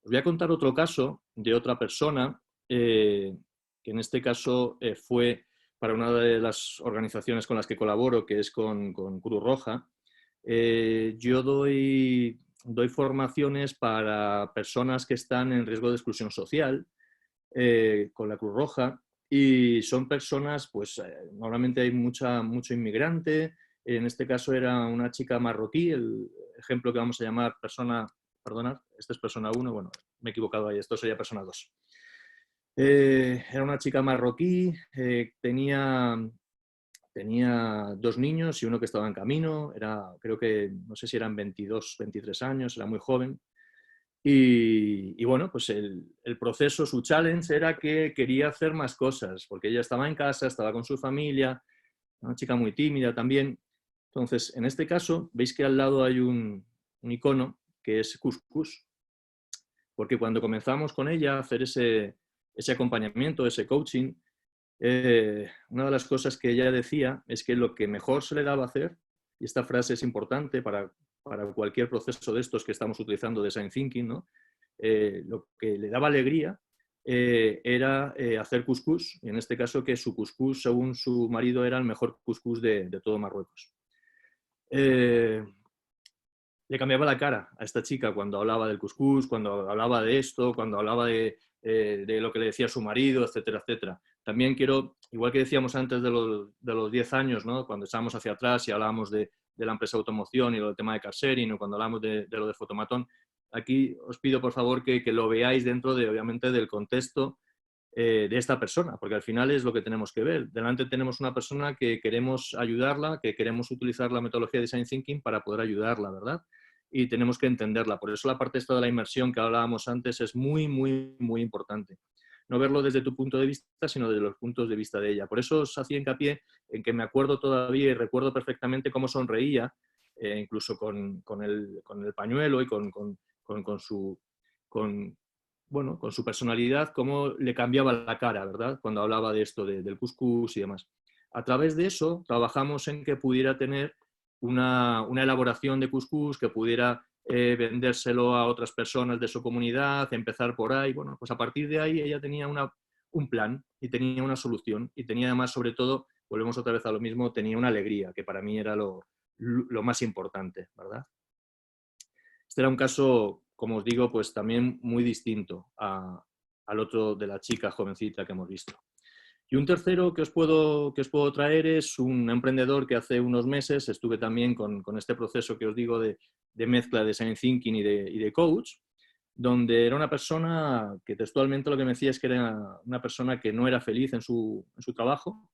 Os voy a contar otro caso de otra persona que en este caso fue para una de las organizaciones con las que colaboro, que es con Cruz Roja. Yo doy formaciones para personas que están en riesgo de exclusión social con la Cruz Roja. Y son personas, pues normalmente hay mucho inmigrante, en este caso era una chica marroquí, el ejemplo que vamos a llamar persona, perdonad, esta es persona 1, bueno, me he equivocado ahí, esto sería persona 2. Era una chica marroquí, tenía 2 niños y uno que estaba en camino, creo que, no sé si eran 22, 23 años, era muy joven. Y bueno, pues el proceso, su challenge era que quería hacer más cosas, porque ella estaba en casa, estaba con su familia, una chica muy tímida también. Entonces, en este caso, veis que al lado hay un icono que es Cuscús, porque cuando comenzamos con ella a hacer ese acompañamiento, ese coaching, una de las cosas que ella decía es que lo que mejor se le daba a hacer, y esta frase es importante para cualquier proceso de estos que estamos utilizando de Design Thinking, ¿no? Lo que le daba alegría era hacer cuscús, y en este caso que su cuscús, según su marido, era el mejor cuscús de todo Marruecos. Le cambiaba la cara a esta chica cuando hablaba del cuscús, cuando hablaba de esto, cuando hablaba de lo que le decía su marido, etcétera, etcétera. También quiero, igual que decíamos antes de los 10 años, ¿no? Cuando estábamos hacia atrás y hablábamos de la empresa de automoción y lo del tema de car sharing, o cuando hablamos de lo de Fotomatón, aquí os pido por favor que lo veáis dentro de, obviamente, del contexto de esta persona, porque al final es lo que tenemos que ver. Delante tenemos una persona que queremos ayudarla, que queremos utilizar la metodología de Design Thinking para poder ayudarla, ¿verdad? Y tenemos que entenderla. Por eso la parte esta de la inmersión que hablábamos antes es muy, muy, muy importante. No verlo desde tu punto de vista, sino desde los puntos de vista de ella. Por eso os hacía hincapié en que me acuerdo todavía y recuerdo perfectamente cómo sonreía, incluso con el pañuelo y con su personalidad, cómo le cambiaba la cara, ¿verdad? Cuando hablaba de esto, del cuscús y demás. A través de eso trabajamos en que pudiera tener una elaboración de cuscús, que pudiera vendérselo a otras personas de su comunidad, empezar por ahí. Bueno, pues a partir de ahí ella tenía un plan y tenía una solución y tenía además, sobre todo, volvemos otra vez a lo mismo, tenía una alegría, que para mí era lo más importante, ¿verdad? Este era un caso, como os digo, pues también muy distinto al otro de la chica jovencita que hemos visto. Y un tercero que os puedo traer es un emprendedor que hace unos meses estuve también con este proceso que os digo de mezcla de Design Thinking y de coach, donde era una persona que textualmente lo que me decía es que era una persona que no era feliz en su trabajo,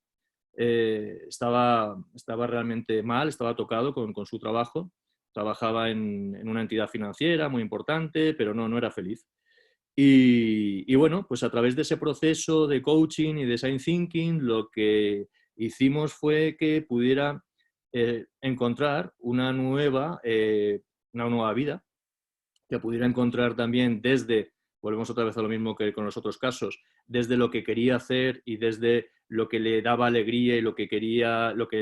estaba realmente mal, estaba tocado con su trabajo, trabajaba en una entidad financiera muy importante, pero no era feliz. Y bueno, pues a través de ese proceso de coaching y design thinking, lo que hicimos fue que pudiera encontrar una nueva vida, que pudiera encontrar también desde, volvemos otra vez a lo mismo que con los otros casos, desde lo que quería hacer y desde lo que le daba alegría y lo que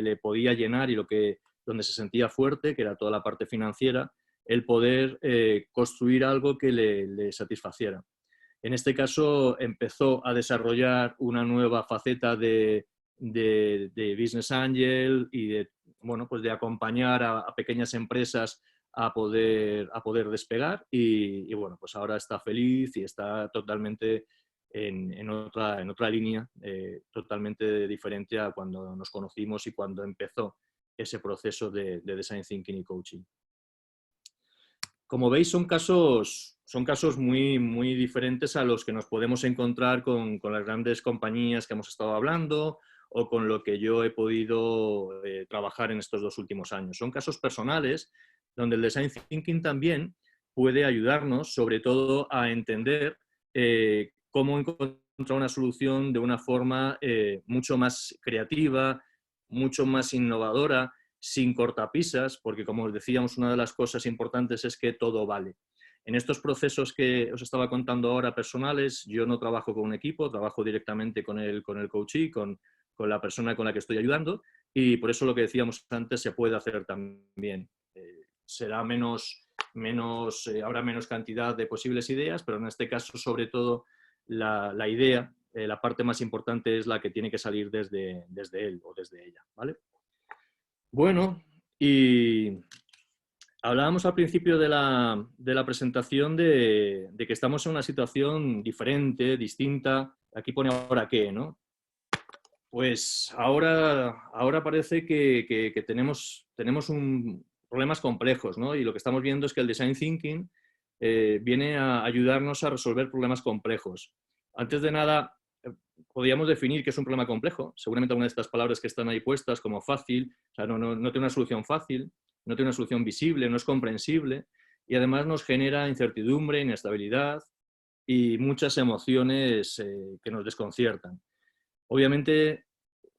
le podía llenar y donde se sentía fuerte, que era toda la parte financiera, el poder construir algo que le satisfaciera. En este caso empezó a desarrollar una nueva faceta de Business Angel y de acompañar a pequeñas empresas a poder despegar y bueno, pues ahora está feliz y está totalmente en otra línea, totalmente diferente a cuando nos conocimos y cuando empezó ese proceso de Design Thinking y Coaching. Como veis, son casos muy, muy diferentes a los que nos podemos encontrar con las grandes compañías que hemos estado hablando o con lo que yo he podido trabajar en estos 2 últimos años. Son casos personales donde el Design Thinking también puede ayudarnos, sobre todo, a entender cómo encontrar una solución de una forma mucho más creativa, mucho más innovadora, sin cortapisas, porque como os decíamos, una de las cosas importantes es que todo vale. En estos procesos que os estaba contando ahora personales, yo no trabajo con un equipo, trabajo directamente con el coachee, con la persona con la que estoy ayudando, y por eso lo que decíamos antes se puede hacer también. Será habrá menos cantidad de posibles ideas, pero en este caso, sobre todo, la idea, la parte más importante es la que tiene que salir desde él o desde ella, ¿vale? Bueno, y hablábamos al principio de la presentación de que estamos en una situación diferente, distinta. Aquí pone ahora qué, ¿no? Pues ahora parece que tenemos problemas complejos, ¿no? Y lo que estamos viendo es que el Design Thinking viene a ayudarnos a resolver problemas complejos. Antes de nada, podríamos definir qué es un problema complejo. Seguramente alguna de estas palabras que están ahí puestas, como fácil, o sea, no tiene una solución fácil, no tiene una solución visible, no es comprensible y además nos genera incertidumbre, inestabilidad y muchas emociones que nos desconciertan. Obviamente,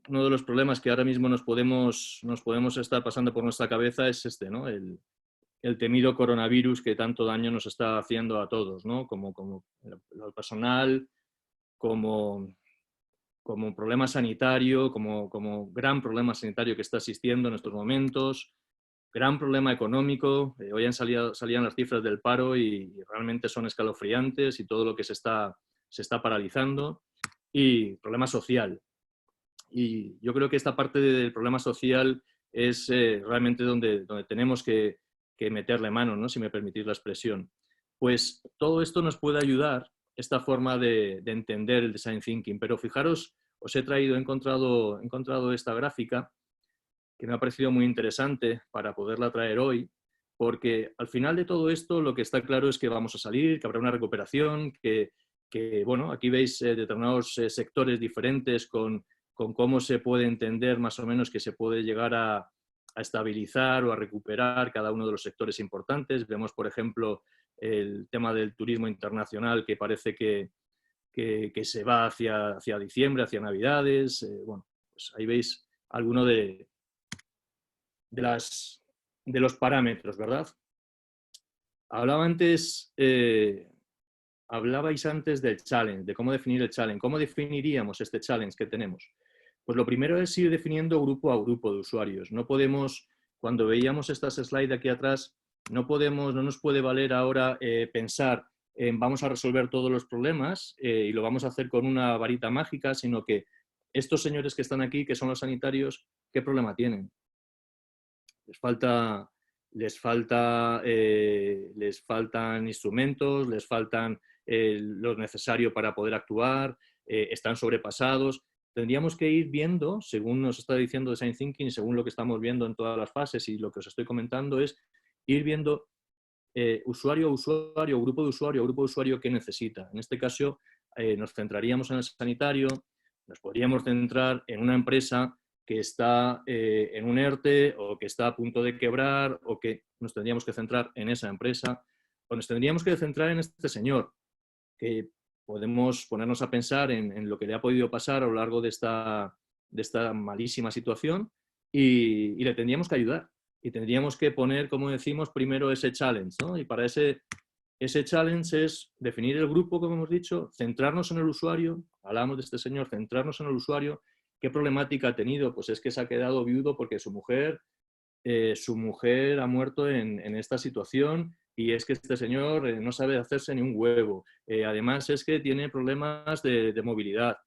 uno de los problemas que ahora mismo nos podemos estar pasando por nuestra cabeza es este, ¿no? El temido coronavirus que tanto daño nos está haciendo a todos, ¿no? Como lo personal, como problema sanitario, como gran problema sanitario que está existiendo en estos momentos, gran problema económico. Hoy salían las cifras del paro y realmente son escalofriantes y todo lo que se está paralizando. Y problema social. Y yo creo que esta parte del problema social es realmente donde tenemos que meterle mano, ¿no? Si me permitís la expresión. Pues todo esto nos puede ayudar, esta forma de entender el Design Thinking. Pero fijaros, he encontrado esta gráfica que me ha parecido muy interesante para poderla traer hoy, porque al final de todo esto lo que está claro es que vamos a salir, que habrá una recuperación, que bueno, aquí veis determinados sectores diferentes con cómo se puede entender más o menos que se puede llegar a estabilizar o a recuperar cada uno de los sectores importantes. Vemos, por ejemplo, el tema del turismo internacional que parece que se va hacia diciembre, hacia Navidades. Bueno, pues ahí veis alguno de los parámetros, ¿verdad? Hablabais antes del challenge, de cómo definir el challenge. ¿Cómo definiríamos este challenge que tenemos? Pues lo primero es ir definiendo grupo a grupo de usuarios. No podemos, cuando veíamos estas slides aquí atrás, no nos puede valer ahora pensar en vamos a resolver todos los problemas y lo vamos a hacer con una varita mágica, sino que estos señores que están aquí, que son los sanitarios, ¿qué problema tienen? Les faltan instrumentos, les faltan lo necesario para poder actuar, están sobrepasados. Tendríamos que ir viendo, según nos está diciendo Design Thinking y según lo que estamos viendo en todas las fases y lo que os estoy comentando, es ir viendo usuario a usuario, grupo de usuario, qué necesita. En este caso, nos centraríamos en el sanitario, nos podríamos centrar en una empresa que está en un ERTE o que está a punto de quebrar, o que nos tendríamos que centrar en esa empresa, o nos tendríamos que centrar en este señor, que podemos ponernos a pensar en lo que le ha podido pasar a lo largo de esta malísima situación y le tendríamos que ayudar. Y tendríamos que poner, como decimos, primero ese challenge, ¿no? Y para ese challenge es definir el grupo, como hemos dicho, centrarnos en el usuario. Hablamos de este señor, centrarnos en el usuario. ¿Qué problemática ha tenido? Pues es que se ha quedado viudo porque su mujer ha muerto en esta situación, y es que este señor no sabe hacerse ni un huevo. Además es que tiene problemas de movilidad.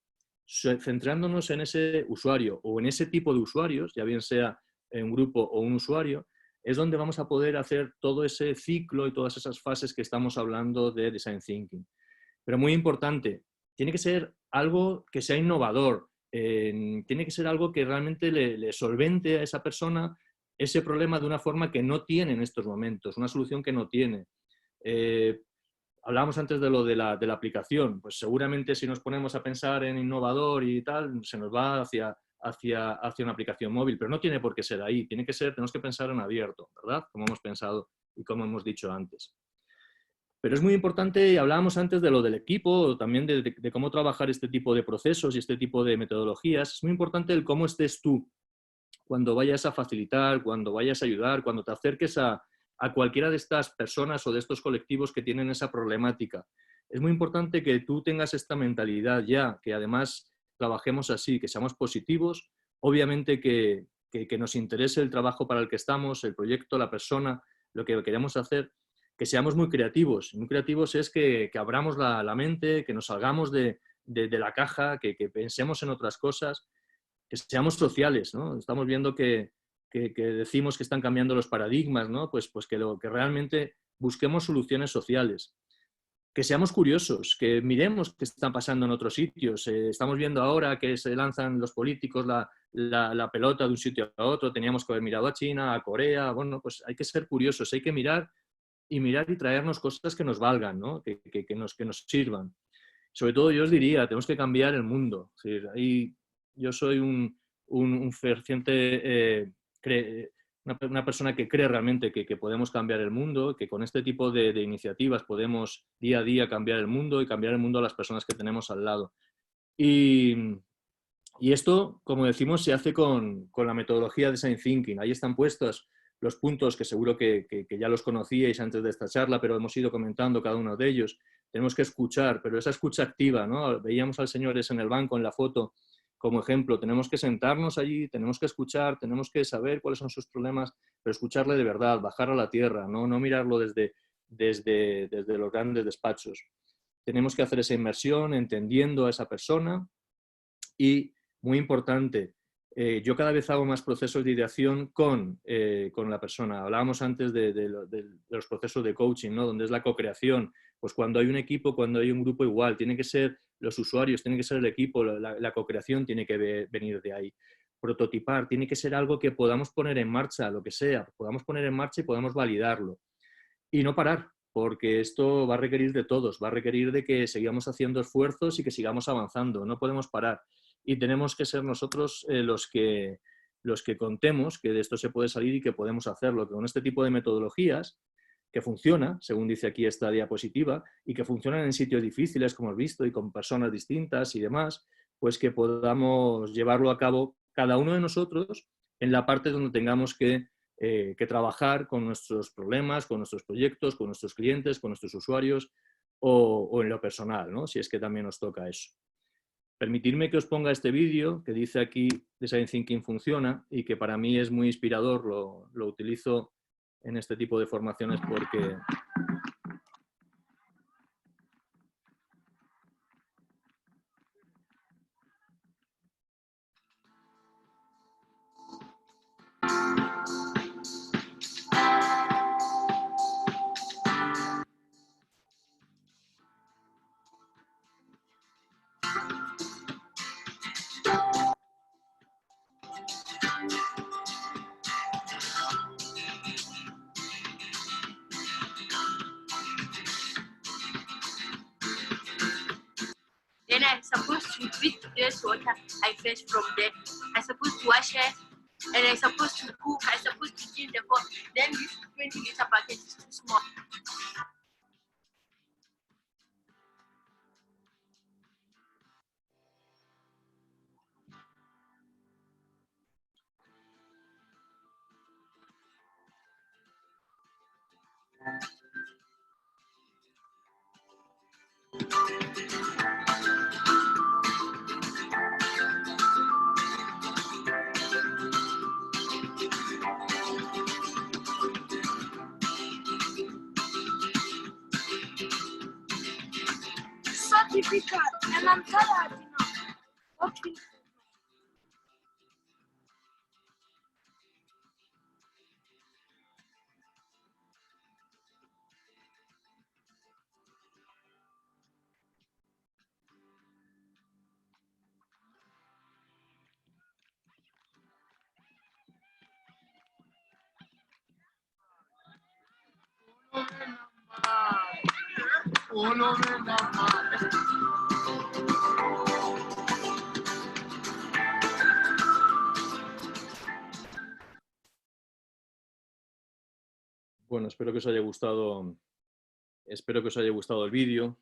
Centrándonos en ese usuario o en ese tipo de usuarios, ya bien sea un grupo o un usuario, es donde vamos a poder hacer todo ese ciclo y todas esas fases que estamos hablando de Design Thinking. Pero muy importante, tiene que ser algo que sea innovador, tiene que ser algo que realmente le solvente a esa persona ese problema de una forma que no tiene en estos momentos, una solución que no tiene. Hablábamos antes de lo de la aplicación, pues seguramente si nos ponemos a pensar en innovador y tal, se nos va hacia una aplicación móvil, pero no tiene por qué ser ahí, tenemos que pensar en abierto, ¿verdad? Como hemos pensado y como hemos dicho antes. Pero es muy importante, y hablábamos antes de lo del equipo, también de cómo trabajar este tipo de procesos y este tipo de metodologías. Es muy importante el cómo estés tú cuando vayas a facilitar, cuando vayas a ayudar, cuando te acerques a cualquiera de estas personas o de estos colectivos que tienen esa problemática. Es muy importante que tú tengas esta mentalidad ya, que además trabajemos así, que seamos positivos, obviamente que nos interese el trabajo para el que estamos, el proyecto, la persona, lo que queremos hacer, que seamos muy creativos. Muy creativos es que abramos la mente, que nos salgamos de la caja, que pensemos en otras cosas, que seamos sociales, ¿no? Estamos viendo que decimos que están cambiando los paradigmas, ¿no? Pues que realmente busquemos soluciones sociales. Que seamos curiosos, que miremos qué está pasando en otros sitios. Estamos viendo ahora que se lanzan los políticos la pelota de un sitio a otro. Teníamos que haber mirado a China, a Corea. Bueno, pues hay que ser curiosos, hay que mirar y traernos cosas que nos valgan, ¿no? que nos sirvan. Sobre todo yo os diría, tenemos que cambiar el mundo. Es decir, yo soy un ferviente, una persona que cree realmente que podemos cambiar el mundo, que con este tipo de iniciativas podemos día a día cambiar el mundo y cambiar el mundo a las personas que tenemos al lado. Y esto, como decimos, se hace con la metodología de Design Thinking. Ahí están puestos los puntos que seguro que ya los conocíais antes de esta charla, pero hemos ido comentando cada uno de ellos. Tenemos que escuchar, pero esa escucha activa, ¿no? Veíamos al señor ese en el banco, en la foto, como ejemplo. Tenemos que sentarnos allí, tenemos que escuchar, tenemos que saber cuáles son sus problemas, pero escucharle de verdad, bajar a la tierra, no mirarlo desde los grandes despachos. Tenemos que hacer esa inmersión entendiendo a esa persona y, muy importante, yo cada vez hago más procesos de ideación con la persona. Hablábamos antes de los procesos de coaching, ¿no? Donde es la co-creación. Pues cuando hay un equipo, cuando hay un grupo, igual. Tiene que ser los usuarios, tiene que ser el equipo, la co-creación tiene que venir de ahí. prototipar, tiene que ser algo que podamos poner en marcha, lo que sea, podamos poner en marcha y podamos validarlo. Y no parar, porque esto va a requerir de todos, va a requerir de que sigamos haciendo esfuerzos y que sigamos avanzando, no podemos parar. Y tenemos que ser nosotros los que contemos que de esto se puede salir y que podemos hacerlo, que con este tipo de metodologías que funciona, según dice aquí esta diapositiva, y que funcionan en sitios difíciles, como hemos visto, y con personas distintas y demás, pues que podamos llevarlo a cabo cada uno de nosotros en la parte donde tengamos que trabajar con nuestros problemas, con nuestros proyectos, con nuestros clientes, con nuestros usuarios o en lo personal, ¿no? Si es que también nos toca eso. Permitidme que os ponga este vídeo que dice aquí Design Thinking funciona y que para mí es muy inspirador, lo utilizo en este tipo de formaciones porque Then I supposed to repeat this water I fetch from there. I supposed to wash it and I supposed to cook. I supposed to clean the pot. Then this 20-liter packet is too small. So difficult and I'm tired now. Okay. bueno, espero que os haya gustado el vídeo.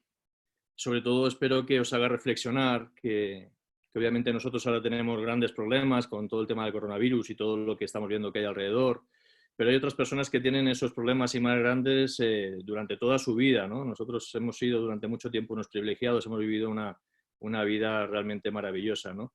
Sobre todo espero que os haga reflexionar que obviamente nosotros ahora tenemos grandes problemas con todo el tema del coronavirus y todo lo que estamos viendo que hay alrededor, pero hay otras personas que tienen esos problemas y más grandes durante toda su vida, ¿no? Nosotros hemos sido durante mucho tiempo unos privilegiados, hemos vivido una vida realmente maravillosa, ¿no?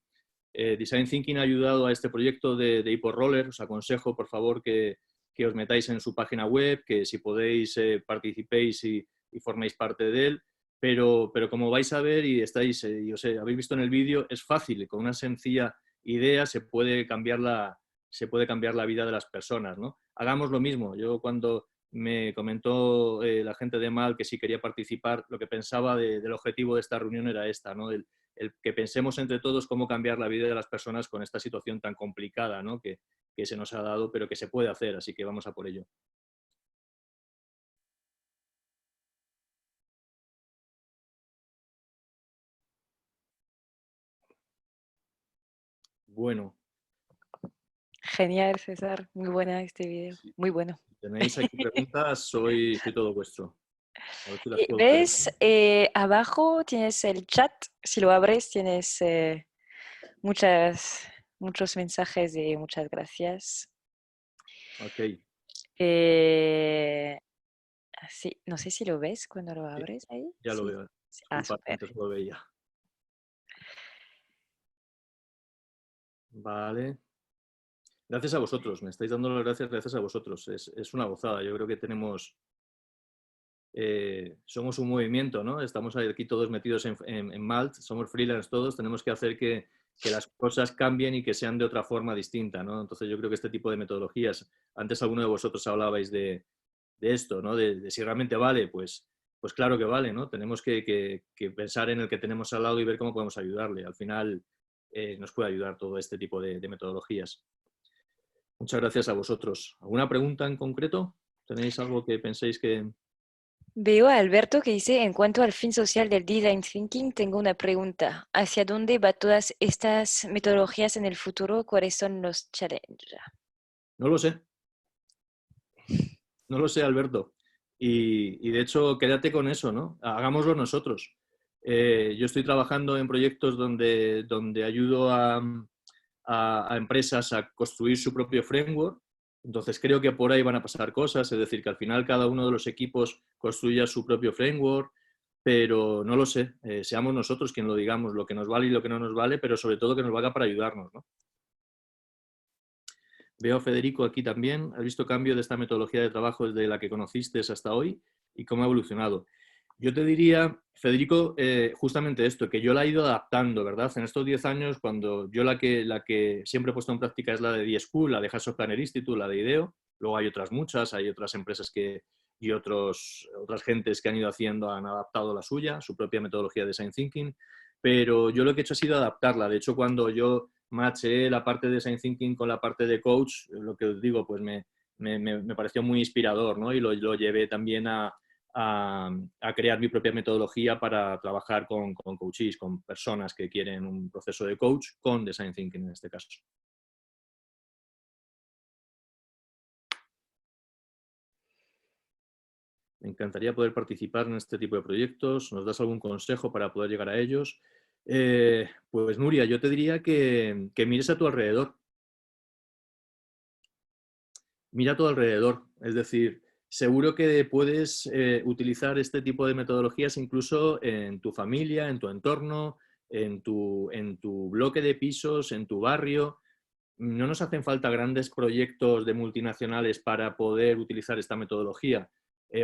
Design Thinking ha ayudado a este proyecto de HyperRoller. Os aconsejo, por favor, que os metáis en su página web, que si podéis participéis y forméis parte de él. Pero como vais a ver y estáis, habéis visto en el vídeo, es fácil, con una sencilla idea se puede cambiar la vida de las personas, ¿no? Hagamos lo mismo. Yo cuando me comentó la gente de MAL que si quería participar, lo que pensaba del objetivo de esta reunión era esta, ¿no? El que pensemos entre todos cómo cambiar la vida de las personas con esta situación tan complicada, ¿no? que se nos ha dado, pero que se puede hacer, así que vamos a por ello. Bueno. Genial, César. Muy buena este video. Sí. Muy bueno. ¿Tenéis aquí preguntas? Soy todo vuestro. A ver si las puedo ¿Ves? Abajo tienes el chat. Si lo abres, tienes muchos mensajes de muchas gracias. Ok. Sí, no sé si lo ves cuando lo abres ahí. Ya sí. lo veo. Ah, super. Antes lo veía. Vale. Gracias a vosotros. Me estáis dando las gracias a vosotros. Es una gozada. Yo creo que somos un movimiento, ¿no? Estamos aquí todos metidos en Malt, somos freelance todos, tenemos que hacer que las cosas cambien y que sean de otra forma distinta, ¿no? Entonces yo creo que este tipo de metodologías, antes alguno de vosotros hablabais de esto, ¿no? De si realmente vale, pues claro que vale, ¿no? Tenemos que pensar en el que tenemos al lado y ver cómo podemos ayudarle. Al final nos puede ayudar todo este tipo de metodologías. Muchas gracias a vosotros. ¿Alguna pregunta en concreto? ¿Tenéis algo que penséis que...? Veo a Alberto que dice, en cuanto al fin social del Design Thinking, tengo una pregunta. ¿Hacia dónde van todas estas metodologías en el futuro? ¿Cuáles son los challenges? No lo sé. No lo sé, Alberto. Y de hecho, quédate con eso, ¿no? Hagámoslo nosotros. Yo estoy trabajando en proyectos donde ayudo a empresas a construir su propio framework. Entonces creo que por ahí van a pasar cosas, es decir, que al final cada uno de los equipos construya su propio framework, pero no lo sé, seamos nosotros quien lo digamos, lo que nos vale y lo que no nos vale, pero sobre todo que nos valga para ayudarnos, ¿no? Veo a Federico aquí también. ¿Has visto cambio de esta metodología de trabajo desde la que conociste hasta hoy y cómo ha evolucionado? Yo te diría, Federico, justamente esto, que yo la he ido adaptando, ¿verdad? En estos 10 años, cuando yo la que siempre he puesto en práctica es la de D-School, la de Hasso Planner Institute, la de IDEO. Luego hay otras muchas, hay otras empresas y otras gentes que han ido haciendo, han adaptado la suya, su propia metodología de Design Thinking. Pero yo lo que he hecho ha sido adaptarla. De hecho, cuando yo matché la parte de Design Thinking con la parte de coach, lo que os digo, pues me pareció muy inspirador, ¿no? Y lo llevé también a crear mi propia metodología para trabajar con coaches, con personas que quieren un proceso de coach con Design Thinking en este caso. Me encantaría poder participar en este tipo de proyectos. ¿Nos das algún consejo para poder llegar a ellos? Pues Nuria, yo te diría que mires a tu alrededor. Mira a tu alrededor. Es decir, seguro que puedes utilizar este tipo de metodologías incluso en tu familia, en tu entorno, en tu bloque de pisos, en tu barrio. No nos hacen falta grandes proyectos de multinacionales para poder utilizar esta metodología.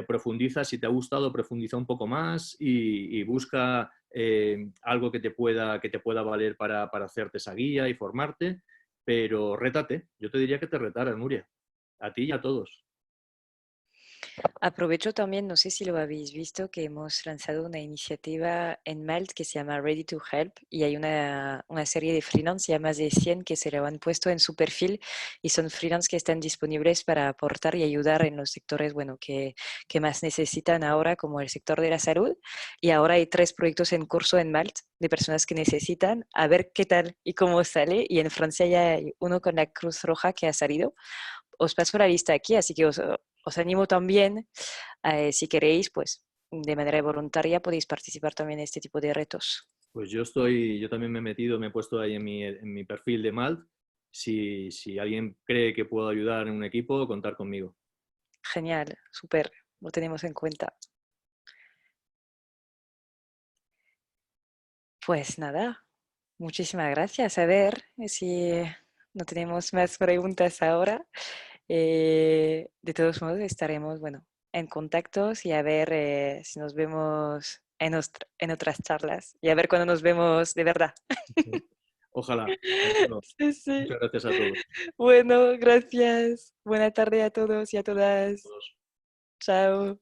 Profundiza, si te ha gustado, profundiza un poco más y busca algo que te pueda valer para hacerte esa guía y formarte, pero rétate. Yo te diría que te retaras, Nuria. A ti y a todos. Aprovecho también, no sé si lo habéis visto, que hemos lanzado una iniciativa en Malta que se llama Ready to Help y hay una serie de freelance, ya más de 100 que se lo han puesto en su perfil y son freelance que están disponibles para aportar y ayudar en los sectores bueno, que más necesitan ahora, como el sector de la salud. Y ahora hay 3 proyectos en curso en Malta de personas que necesitan, a ver qué tal y cómo sale. Y en Francia ya hay uno con la Cruz Roja que ha salido. Os paso la lista aquí, así que os animo también, si queréis, pues de manera voluntaria podéis participar también en este tipo de retos. Pues yo también me he metido, me he puesto ahí en mi perfil de Malt. Si alguien cree que puedo ayudar en un equipo, contar conmigo. Genial, súper, lo tenemos en cuenta. Pues nada, muchísimas gracias. A ver si no tenemos más preguntas ahora. De todos modos, estaremos, bueno, en contactos y a ver si nos vemos en otras charlas y a ver cuándo nos vemos de verdad. Ojalá. Sí, sí. Muchas gracias a todos. Bueno, gracias. Buena tarde a todos y a todas. Chao.